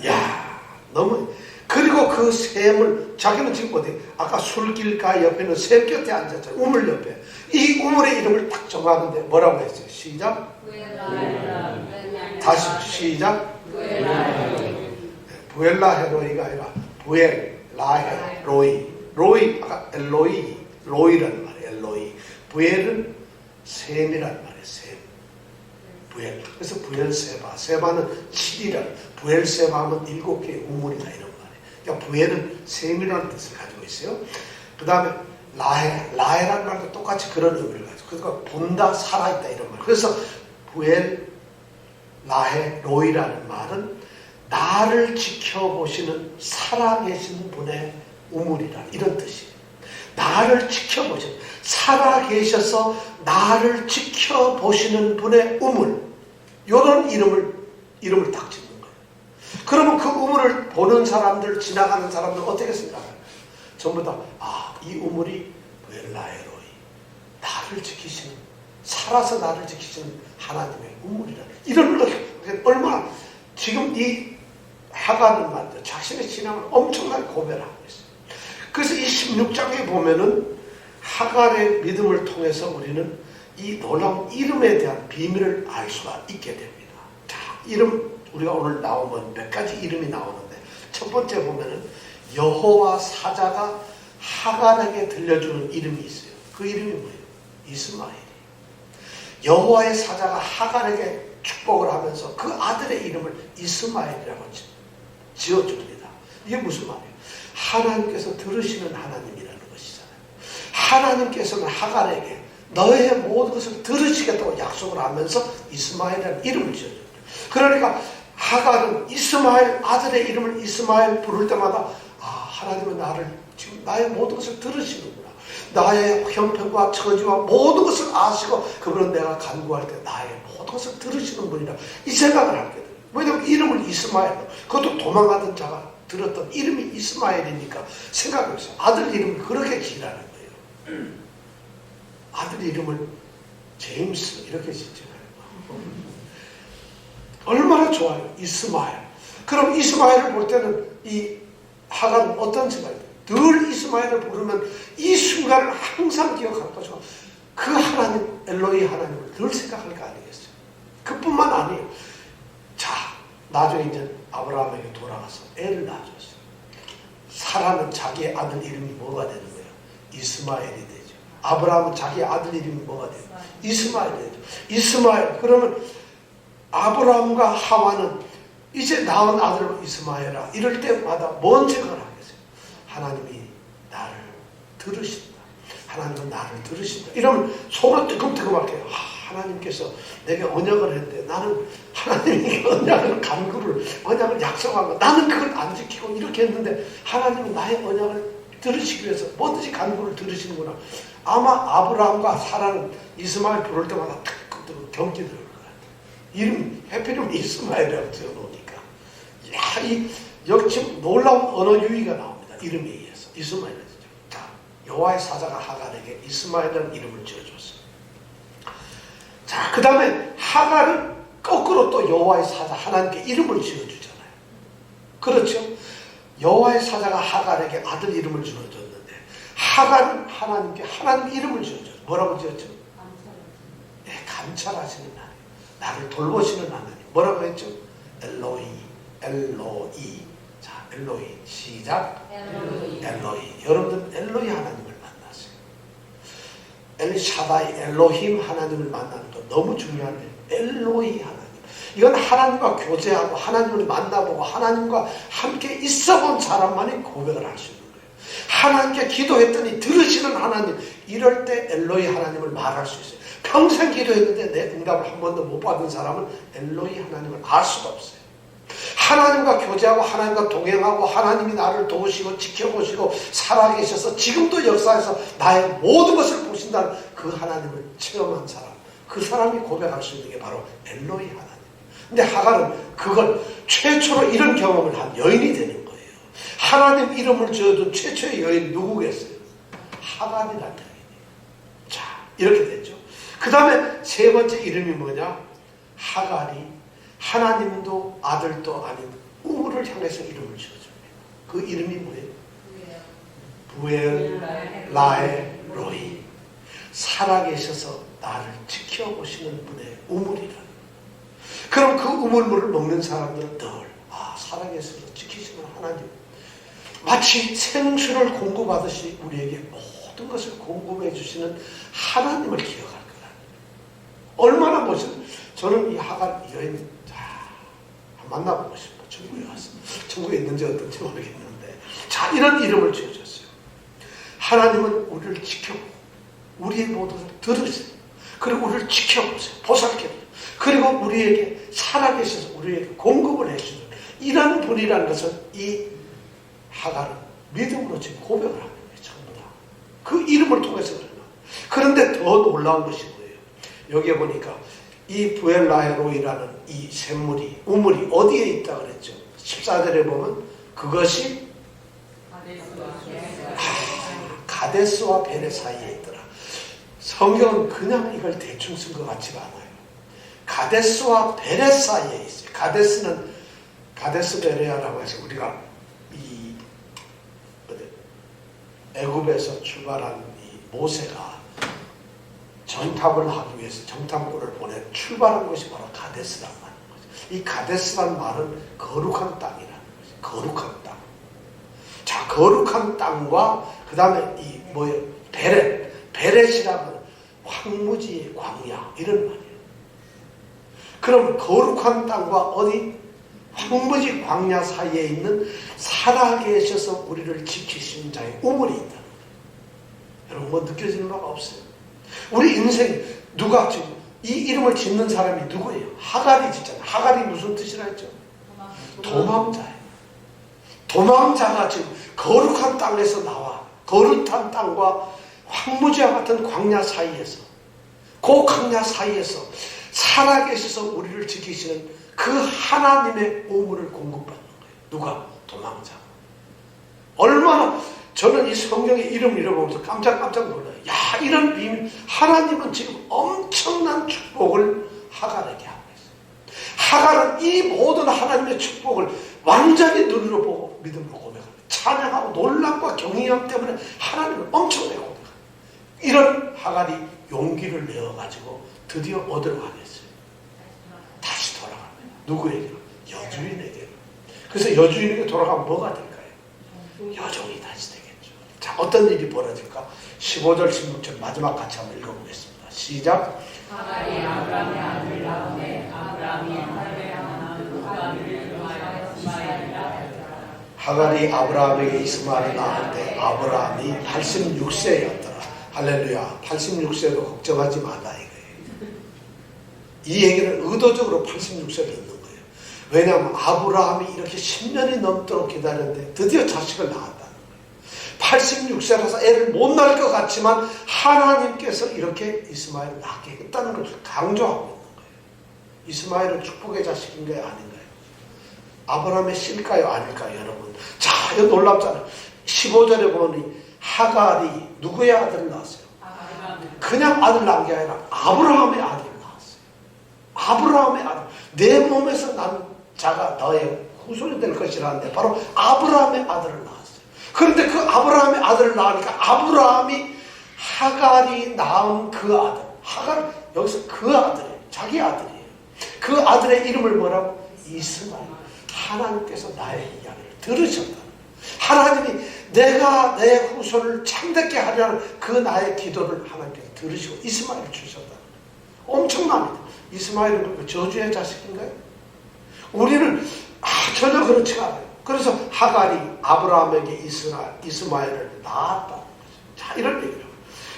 야, 너무. 그리고 그 샘을 자기는 지금 어디 아까 술길가 옆에는 샘 곁에 앉았잖아요. 우물 옆에. 이 우물의 이름을 딱 정하는데 뭐라고 했어요? 시작. 다시 시작. 부엘라 헤로이가 아니라 부엘라 헤로이. 로이 아까 엘로이 로이라는 말이에요. 엘로이. 부엘은 샘이라는 말이에요. 샘. 부엘. 그래서 부엘세바. 세바는 7이라. 부엘세바 하면 7개의 우물이다 이런 말이에요. 그러니까 부엘은 샘이라는 뜻을 가지고 있어요. 그 다음에 라헤라는 말도 똑같이 그런 의미를 가지고. 그러니까 본다, 살아있다 이런 말. 그래서 부엘 라헤 로이라는 말은 나를 지켜보시는 살아계신 분의 우물이라 이런 뜻이에요. 나를 지켜보시는, 살아계셔서 나를 지켜보시는 분의 우물, 이런 이름을 딱 짓는 거예요. 그러면 그 우물을 보는 사람들, 지나가는 사람들 어떻게 생각해요? 전부 다 이 우물이 웰라에로이, 나를 지키시는, 살아서 나를 지키시는 하나님의 우물이라. 이런 얼마나 지금 이 하갈은 말이죠. 자신의 신앙을 엄청나게 고백을 하고 있어요. 그래서 이 16장에 보면은 하갈의 믿음을 통해서 우리는 이 놀라운 이름에 대한 비밀을 알 수가 있게 됩니다. 자, 이름 우리가 오늘 나오면 몇 가지 이름이 나오는데 첫 번째 보면은 여호와 사자가 하갈에게 들려주는 이름이 있어요. 그 이름이 뭐예요? 이스마엘이에요. 여호와의 사자가 하갈에게 축복을 하면서 그 아들의 이름을 이스마엘이라고 지어줍니다. 이게 무슨 말이에요? 하나님께서 들으시는 하나님이라는 것이잖아요. 하나님께서는 하갈에게 너의 모든 것을 들으시겠다고 약속을 하면서 이스마엘이라는 이름을 지어줍니다. 그러니까 하갈은 이스마엘, 아들의 이름을 이스마엘 부를 때마다 하나님은 나를 지금 나의 모든 것을 들으시는구나. 나의 형편과 처지와 모든 것을 아시고 그분은 내가 간구할 때 나의 모든 것을 들으시는 분이라 이 생각을 하게 돼요. 왜냐하면 이름을 이스마엘, 그것도 도망가던 자가 들었던 이름이 이스마엘이니까 생각해보세요. 아들 이름을 그렇게 지으라는 거예요. 아들 이름을 제임스 이렇게 짓잖아요. 얼마나 좋아요. 이스마엘. 그럼 이스마엘을 볼 때는 이 하갈은 어떤 생각이 돼요? 늘 이스마엘을 부르면 이 순간을 항상 기억할 것이고 그 하나님, 엘로이 하나님을 늘 생각할 거 아니겠어요? 그뿐만 아니에요. 자, 나중에 이제 아브라함에게 돌아가서 애를 낳아줬어요. 사라는 자기의 아들 이름이 뭐가 되는 거예요? 이스마엘이 되죠. 아브라함은 자기의 아들 이름이 뭐가 돼요? 이스마엘이 되죠. 이스마엘. 그러면 아브라함과 하와는 이제 낳은 아들 이스마엘아 이럴 때마다 뭔 생각을 하겠어요? 하나님이 나를 들으신다. 하나님은 나를 들으신다. 이러면 속으로 뜨끔뜨끔할 거예요. 하나님께서 내게 언약을 했는데 나는 하나님이 언약을 약속한 거 나는 그걸 안 지키고 이렇게 했는데 하나님은 나의 언약을 들으시기 위해서 뭐든지 간구를 들으시는구나. 아마 아브라함과 사라는 이스마엘 부를 때마다 뜨끔뜨끔 경기 들을 것 같아요. 이름 해피름 이스마엘이라고 지어놓으니까 이 역시 놀라운 언어 유희가 나옵니다. 이름에 의해서. 이스마엘이죠. 자, 여호와의 사자가 하갈에게 이스마엘이라는 이름을 지어줬어요. 자, 그 다음에 하갈은 거꾸로 또 여호와의 사자 하나님께 이름을 지어주잖아요. 그렇죠? 여호와의 사자가 하갈에게 아들 이름을 지어줬는데 하갈은 하나님께 하나님 이름을 지어줬어요. 뭐라고 지었죠? 네, 감찰하시는 하나님, 나를 돌보시는 하나님. 뭐라고 했죠? 엘로이, 엘로이. 자, 엘로이 시작. 엘로이. 여러분들 엘로이 하나님을 만났어요. 엘샤다이 엘로힘 하나님을 만나는 거 너무 중요한데 엘로이 하나님. 이건 하나님과 교제하고 하나님을 만나보고 하나님과 함께 있어본 사람만이 고백을 할 수 있는 거예요. 하나님께 기도했더니 들으시는 하나님, 이럴 때 엘로이 하나님을 말할 수 있어요. 평생 기도했는데 내 응답을 한 번도 못 받은 사람은 엘로이 하나님을 알 수가 없어요. 하나님과 교제하고 하나님과 동행하고 하나님이 나를 도우시고 지켜보시고 살아계셔서 지금도 역사에서 나의 모든 것을 보신다는 그 하나님을 체험한 사람, 그 사람이 고백할 수 있는 게 바로 엘로이 하나님. 근데 하갈은 그걸 최초로 이런 경험을 한 여인이 되는 거예요. 하나님 이름을 지어준 최초의 여인 누구겠어요? 하갈이라는 여인이에요. 자, 이렇게 됐죠. 그 다음에 세 번째 이름이 뭐냐? 하갈이 하나님도 아들도 아닌 우물을 향해서 이름을 지어줍니다. 그 이름이 뭐예요? 부엘 라에 로이. 살아계셔서 나를 지켜보시는 분의 우물이라는. 그럼 그 우물물을 먹는 사람들은 늘 살아계셔서 지키시는 하나님, 마치 생수를 공급하듯이 우리에게 모든 것을 공급해 주시는 하나님을 기억할 거라. 얼마나 멋있어. 저는 이 하갈 여인 만나보고 싶어. 천국에 가서. 천국에 있는지 어떤지 모르겠는데, 자, 이런 이름을 지어줬어요. 하나님은 우리를 지켜보고 우리의 모든 것을 들으세요. 그리고 우리를 지켜보세요. 보살펴보세요. 그리고 우리에게 살아계셔서 우리에게 공급을 해주는 이런 분이라는 것을 이 하갈은 믿음으로 지금 고백을 하는 거예요. 전부 다. 그 이름을 통해서 그러나. 그런데 더 놀라운 것이 뭐예요? 여기에 보니까 이 부엘라헤로이라는 이 샘물이, 우물이 어디에 있다 그랬죠? 14절에 보면 그것이 가데스와 베레 사이에 있더라. 성경은 그냥 이걸 대충 쓴 것 같지가 않아요. 가데스와 베레 사이에 있어요. 가데스는 가데스 베레아라고 해서 우리가 이 애굽에서 출발한 이 모세가 정탐을 하기 위해서 정탐꾼을 보내 출발한 것이 바로 가데스란 말인 거죠. 이 가데스란 말은 거룩한 땅이라는 거죠. 거룩한 땅. 자, 거룩한 땅과 그 다음에 이 뭐예요? 베렛이라면 황무지의 광야 이런 말이에요. 그럼 거룩한 땅과 어디? 황무지 광야 사이에 있는 살아계셔서 우리를 지키시는 자의 우물이 있다는 거예요. 여러분 뭐 느껴지는 바가 없어요? 우리 인생 누가 지금 이 이름을 짓는 사람이 누구예요? 하갈이 짓잖아요. 하갈이 무슨 뜻이라 했죠? 도망자예요. 도망자가 지금 거룩한 땅에서 나와 거룩한 땅과 황무지와 같은 광야 사이에서, 그 광야 사이에서 살아계셔서 우리를 지키시는 그 하나님의 우물을 공급받는 거예요. 누가? 도망자. 얼마나 저는 이 성경의 이름을 읽어보면서 깜짝깜짝 놀라요. 야, 이런 비밀. 하나님은 지금 엄청난 축복을 하갈에게 하고 있어요. 하갈은 이 모든 하나님의 축복을 완전히 눈으로 보고 믿음으로 고백합니다. 찬양하고 놀람과 경외함 때문에 하나님을 엄청나게 고백합니다. 이런 하갈이 용기를 내어가지고 드디어 어디로 가겠어요? 다시 돌아갑니다. 누구에게로? 여주인에게로. 그래서 여주인에게 돌아가면 뭐가 될까요? 여종이 다시 되겠죠. 자, 어떤 일이 벌어질까? 15절, 16절 마지막 같이 한번 읽어보겠습니다. 시작. 하갈이 아브라함의 아들 낳음에 아브라함이 하갈의 아들을 위하여 이스마엘이라 하였더라. 하갈이 아브라함에게 이스마엘을 낳을 때 아브라함이 86세였더라. 할렐루야. 86세도 걱정하지 말라 이거예요. 이 얘기를 의도적으로 86세를 넣는 거예요. 왜냐하면 아브라함이 이렇게 10년이 넘도록 기다렸는데 드디어 자식을 낳았다는 거예요. 86세라서 애를 못 낳을 것 같지만 하나님께서 이렇게 이스마엘을 낳게 했다는 걸 강조하고 있는 거예요. 이스마엘은 축복의 자식인가요? 아닌가요? 아브라함의 씨일까요? 아닐까요? 여러분. 자, 이거 놀랍잖아요. 15절에 보니 하갈이 누구의 아들을 낳았어요? 그냥 아들 낳은 게 아니라 아브라함의 아들을 낳았어요. 아브라함의 아들. 내 몸에서 난 자가 너의 후손이 될 것이라는데 바로 아브라함의 아들을 낳았어요. 그런데 그 아브라함의 아들을 낳으니까 아브라함이 하갈이 낳은 그 아들, 하갈 여기서 그 아들이에요. 자기 아들이에요. 그 아들의 이름을 뭐라고? 이스마엘. 하나님께서 나의 이야기를 들으셨다. 하나님이 내가 내 후손을 참되게 하려는 그 나의 기도를 하나님께서 들으시고 이스마엘을 주셨다. 엄청납니다. 이스마엘은 저주의 자식인가요? 우리는 전혀 그렇지가 않아요. 그래서 하갈이 아브라함에게 이스마엘을 낳았다는 거죠. 자, 이런 얘기를.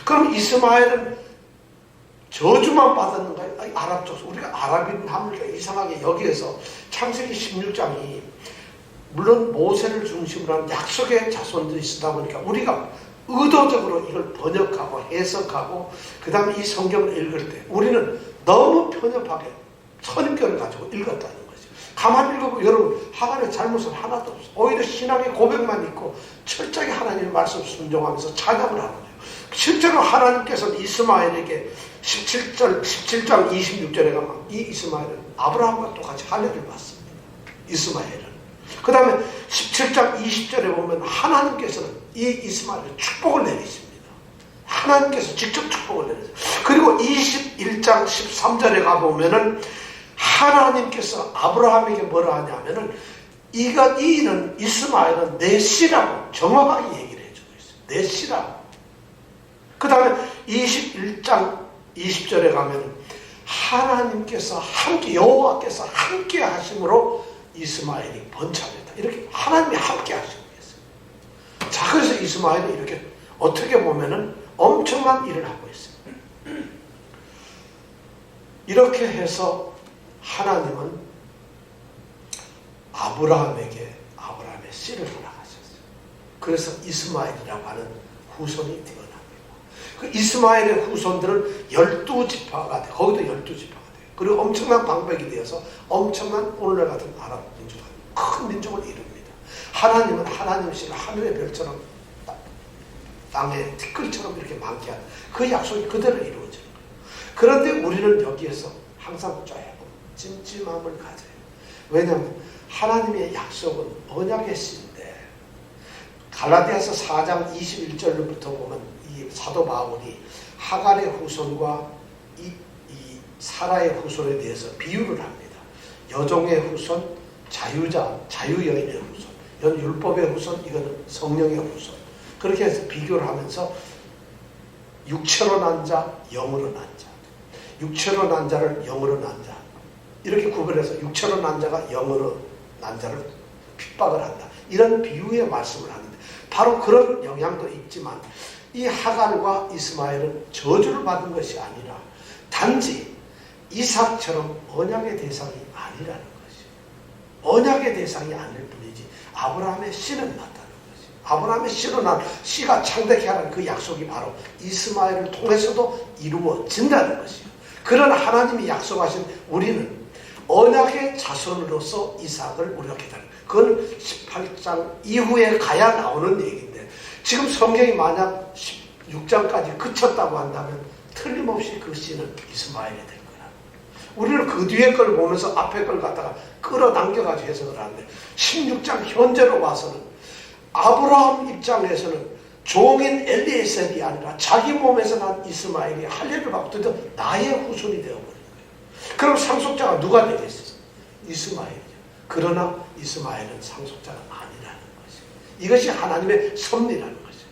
그럼 이스마엘은 저주만 받았는가요? 아니, 아랍 쪽, 우리가 아랍인 하니까 이상하게 여기에서 창세기 16장이 물론 모세를 중심으로 하는 약속의 자손들이 있다 보니까 우리가 의도적으로 이걸 번역하고 해석하고 그 다음에 이 성경을 읽을 때 우리는 너무 편협하게 선입견을 가지고 읽었다는 거죠. 가만히 읽어보면 여러분 하갈의 잘못은 하나도 없어요. 오히려 신앙의 고백만 있고 철저히 하나님의 말씀 순종하면서 찬양을 하는 거예요. 실제로 하나님께서는 이스마엘에게 17장 26절에 가면 이 이스마엘은 아브라함과 똑같이 할례를 받습니다. 이스마엘은. 그 다음에 17장 20절에 보면 하나님께서는 이 이스마엘에 축복을 내리십니다. 하나님께서 직접 축복을 내리세요. 그리고 21장 13절에 가보면은 하나님께서 아브라함에게 뭐라 하냐면은 이는 이스마엘은 내 씨라고 정확하게 얘기를 해주고 있어요. 내 씨라고. 그 다음에 21장 20절에 가면은 하나님께서 함께 여호와께서 함께 하심으로 이스마엘이 번창했다. 이렇게 하나님이 함께 하시고 있어요. 자, 그래서 이스마엘이 이렇게 어떻게 보면은 엄청난 일을 하고 있어요. 이렇게 해서 하나님은 아브라함에게 아브라함의 씨를 허락하셨어요. 그래서 이스마엘이라고 하는 후손이 태어납니다. 그 이스마엘의 후손들은 12지파가 돼요. 거기도 12지파가 돼요. 그리고 엄청난 방백이 되어서 엄청난 오늘날 같은 아랍 민족은 큰 민족을 이룹니다. 하나님은 하나님의 씨를 하늘의 별처럼 땅의 티끌처럼 이렇게 많게 하는 그 약속이 그대로 이루어지는 거예요. 그런데 우리는 여기에서 항상 조금 찜찜함을 가져요. 왜냐하면 하나님의 약속은 언약의 씨인데 갈라디아서 4장 21절부터 보면 이 사도 바울이 하갈의 후손과 이 사라의 후손에 대해서 비유를 합니다. 여종의 후손, 자유여인의 후손, 이건 율법의 후손, 이거는 성령의 후손. 그렇게 해서 비교를 하면서 육체로 난 자, 영으로 난 자, 육체로 난 자를 영으로 난 자, 이렇게 구별해서 육체로 난 자가 영으로 난 자를 핍박을 한다. 이런 비유의 말씀을 하는데 바로 그런 영향도 있지만 이 하갈과 이스마엘은 저주를 받은 것이 아니라 단지 이삭처럼 언약의 대상이 아니라는 것이, 언약의 대상이 아닐 뿐이지 아브라함의 씨는 맞다는 것이, 아브라함의 씨로 난 씨가 창대케 하는 그 약속이 바로 이스마엘을 통해서도 이루어진다는 것이요. 그런 하나님이 약속하신 우리는 언약의 자손으로서 이삭을 우리가 기다립니다. 그건 18장 이후에 가야 나오는 얘기인데 지금 성경이 만약 16장까지 그쳤다고 한다면 틀림없이 그 씨는 이스마엘이 될 거라. 우리는 그 뒤에 걸 보면서 앞에 걸 갖다가 끌어당겨가지고 해석을 하는데 16장 현재로 봐서는 아브라함 입장에서는 종인 엘리에셀이 아니라 자기 몸에서 난 이스마엘이 할례를 받고 드디어 나의 후손이 되어버린 거예요. 그럼 상속자가 누가 되겠어요? 이스마엘이죠. 그러나 이스마엘은 상속자가 아니라는 것이에요. 이것이 하나님의 섭리라는 것이에요.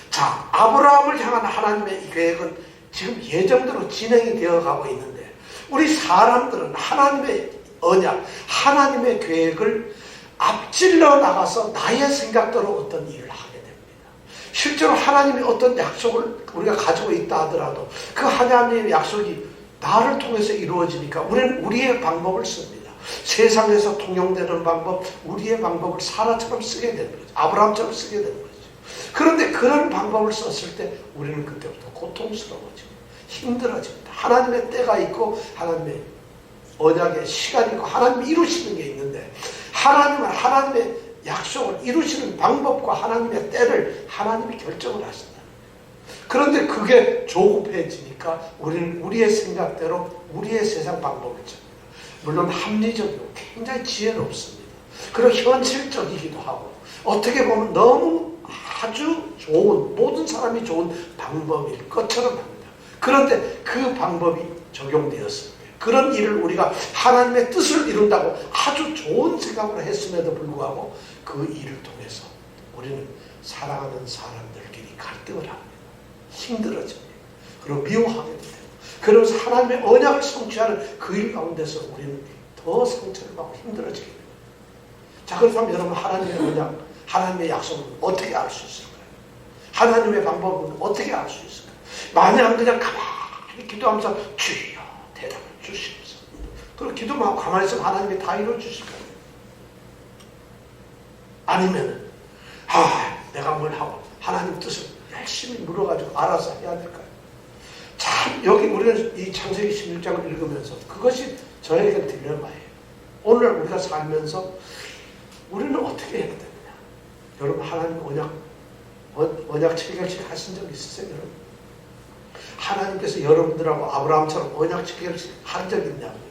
자, 아브라함을 향한 하나님의 계획은 지금 예정대로 진행이 되어가고 있는데 우리 사람들은 하나님의 언약, 하나님의 계획을 앞질러 나가서 나의 생각대로 어떤 일을 하게 됩니다. 실제로 하나님이 어떤 약속을 우리가 가지고 있다 하더라도 그 하나님의 약속이 나를 통해서 이루어지니까 우리는 우리의 방법을 씁니다. 세상에서 통용되는 방법, 우리의 방법을 사라처럼 쓰게 되는 거죠. 아브라함처럼 쓰게 되는 거죠. 그런데 그런 방법을 썼을 때 우리는 그때부터 고통스러워지고 힘들어집니다. 하나님의 때가 있고 하나님의 언약의 시간이 있고 하나님이 이루시는 게 있는데 하나님은 하나님의 약속을 이루시는 방법과 하나님의 때를 하나님이 결정을 하신다. 그런데 그게 조급해지니까 우리는 우리의 생각대로 우리의 세상 방법을 씁니다. 물론 합리적이고 굉장히 지혜롭습니다. 그리고 현실적이기도 하고 어떻게 보면 너무 아주 좋은, 모든 사람이 좋은 방법일 것처럼 합니다. 그런데 그 방법이 적용되었을 때 그런 일을 우리가 하나님의 뜻을 이룬다고 아주 좋은 생각으로 했음에도 불구하고 그 일을 통해서 우리는 사랑하는 사람들끼리 갈등을 합니다. 힘들어집니다. 그리고 미워하게 돼요. 그러면서 하나님의 언약을 성취하는 그 일 가운데서 우리는 더 상처를 받고 힘들어지게 됩니다. 자, 그렇다면 여러분 하나님의 언약, 하나님의 약속은 어떻게 알 수 있을까요? 하나님의 방법은 어떻게 알 수 있을까요? 만약 그냥 가만히 기도하면서 주여 대답을 주시면서 그리고 기도만 하고 가만히 있으면 하나님이 다 이루어 주실까요? 아니면 내가 뭘 하고 하나님 뜻을 열심히 물어가지고 알아서 해야 될까요? 참 여기 우리는 이 창세기 16장을 읽으면서 그것이 저에게 딜레마예요. 오늘 우리가 살면서 우리는 어떻게 해야 되느냐? 여러분 하나님 언약 체결식 하신 적 있으세요? 여러분? 하나님께서 여러분들하고 아브라함처럼 언약 체결식 한 적 있냐고요?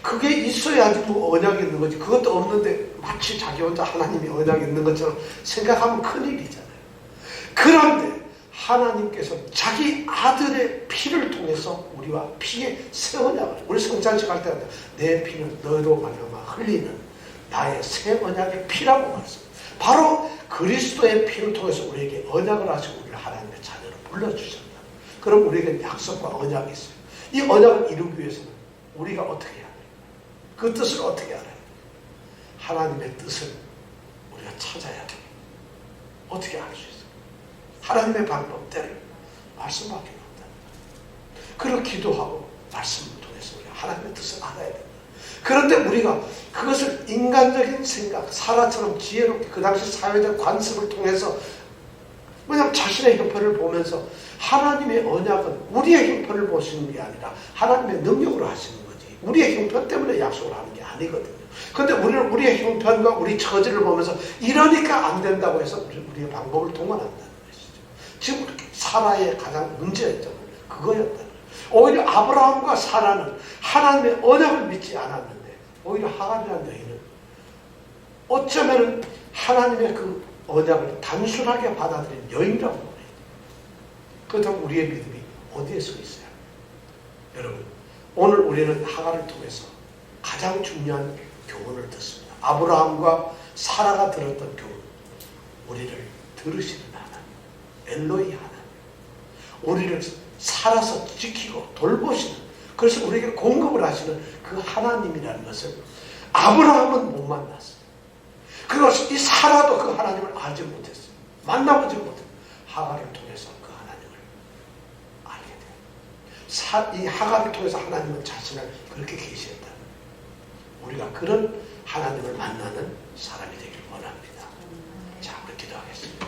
그게 있어야지 뭐 언약이 있는 거지. 그것도 없는데 마치 자기 혼자 하나님이 언약이 있는 것처럼 생각하면 큰일이잖아요. 그런데 하나님께서 자기 아들의 피를 통해서 우리와 피의 새 언약을, 우리 성찬식 할 때 내 피는 너로 말미암아 흘리는 나의 새 언약의 피라고 말했습니다. 바로 그리스도의 피를 통해서 우리에게 언약을 하시고 우리를 하나님의 자녀로 불러주셨다. 그럼 우리에게 약속과 언약이 있어요. 이 언약을 이루기 위해서는 우리가 어떻게 해야 돼요? 그 뜻을 어떻게 알아야 돼요? 하나님의 뜻을 우리가 찾아야 돼요. 어떻게 알 수 있어요? 하나님의 방법대로 말씀밖에 없다. 그리고 기도하고 말씀을 통해서 우리가 하나님의 뜻을 알아야 된다. 그런데 우리가 그것을 인간적인 생각, 사라처럼 지혜롭게 그 당시 사회적 관습을 통해서 그냥 자신의 형편을 보면서 하나님의 언약은 우리의 형편을 보시는 게 아니라 하나님의 능력으로 하시는 거지 우리의 형편 때문에 약속을 하는 게 아니거든요. 그런데 우리는 우리의 형편과 우리 처지를 보면서 이러니까 안 된다고 해서 우리의 방법을 동원한다는 것이죠. 지금 사라의 가장 문제였던 건 그거였다는 거예요. 오히려 아브라함과 사라는 하나님의 언약을 믿지 않았는데 오히려 하갈이라는 여인은 어쩌면 하나님의 그 언약을 단순하게 받아들인 여인이라고 보네요. 그렇다면 우리의 믿음이 어디에 서 있어요? 여러분 오늘 우리는 하갈을 통해서 가장 중요한 교훈을 듣습니다. 아브라함과 사라가 들었던 교훈, 우리를 들으시는 하나님, 엘로이 하나님, 우리를 살아서 지키고 돌보시는, 그래서 우리에게 공급을 하시는 그 하나님이라는 것을 아브라함은 못 만났어요. 그리고 이 사라도 그 하나님을 알지 못했어요. 만나보지 못했어요. 하갈을 통해서 그 하나님을 알게 돼요. 이 하갈을 통해서 하나님은 자신을 그렇게 계시했다. 우리가 그런 하나님을 만나는 사람이 되길 원합니다. 자, 우리 기도하겠습니다.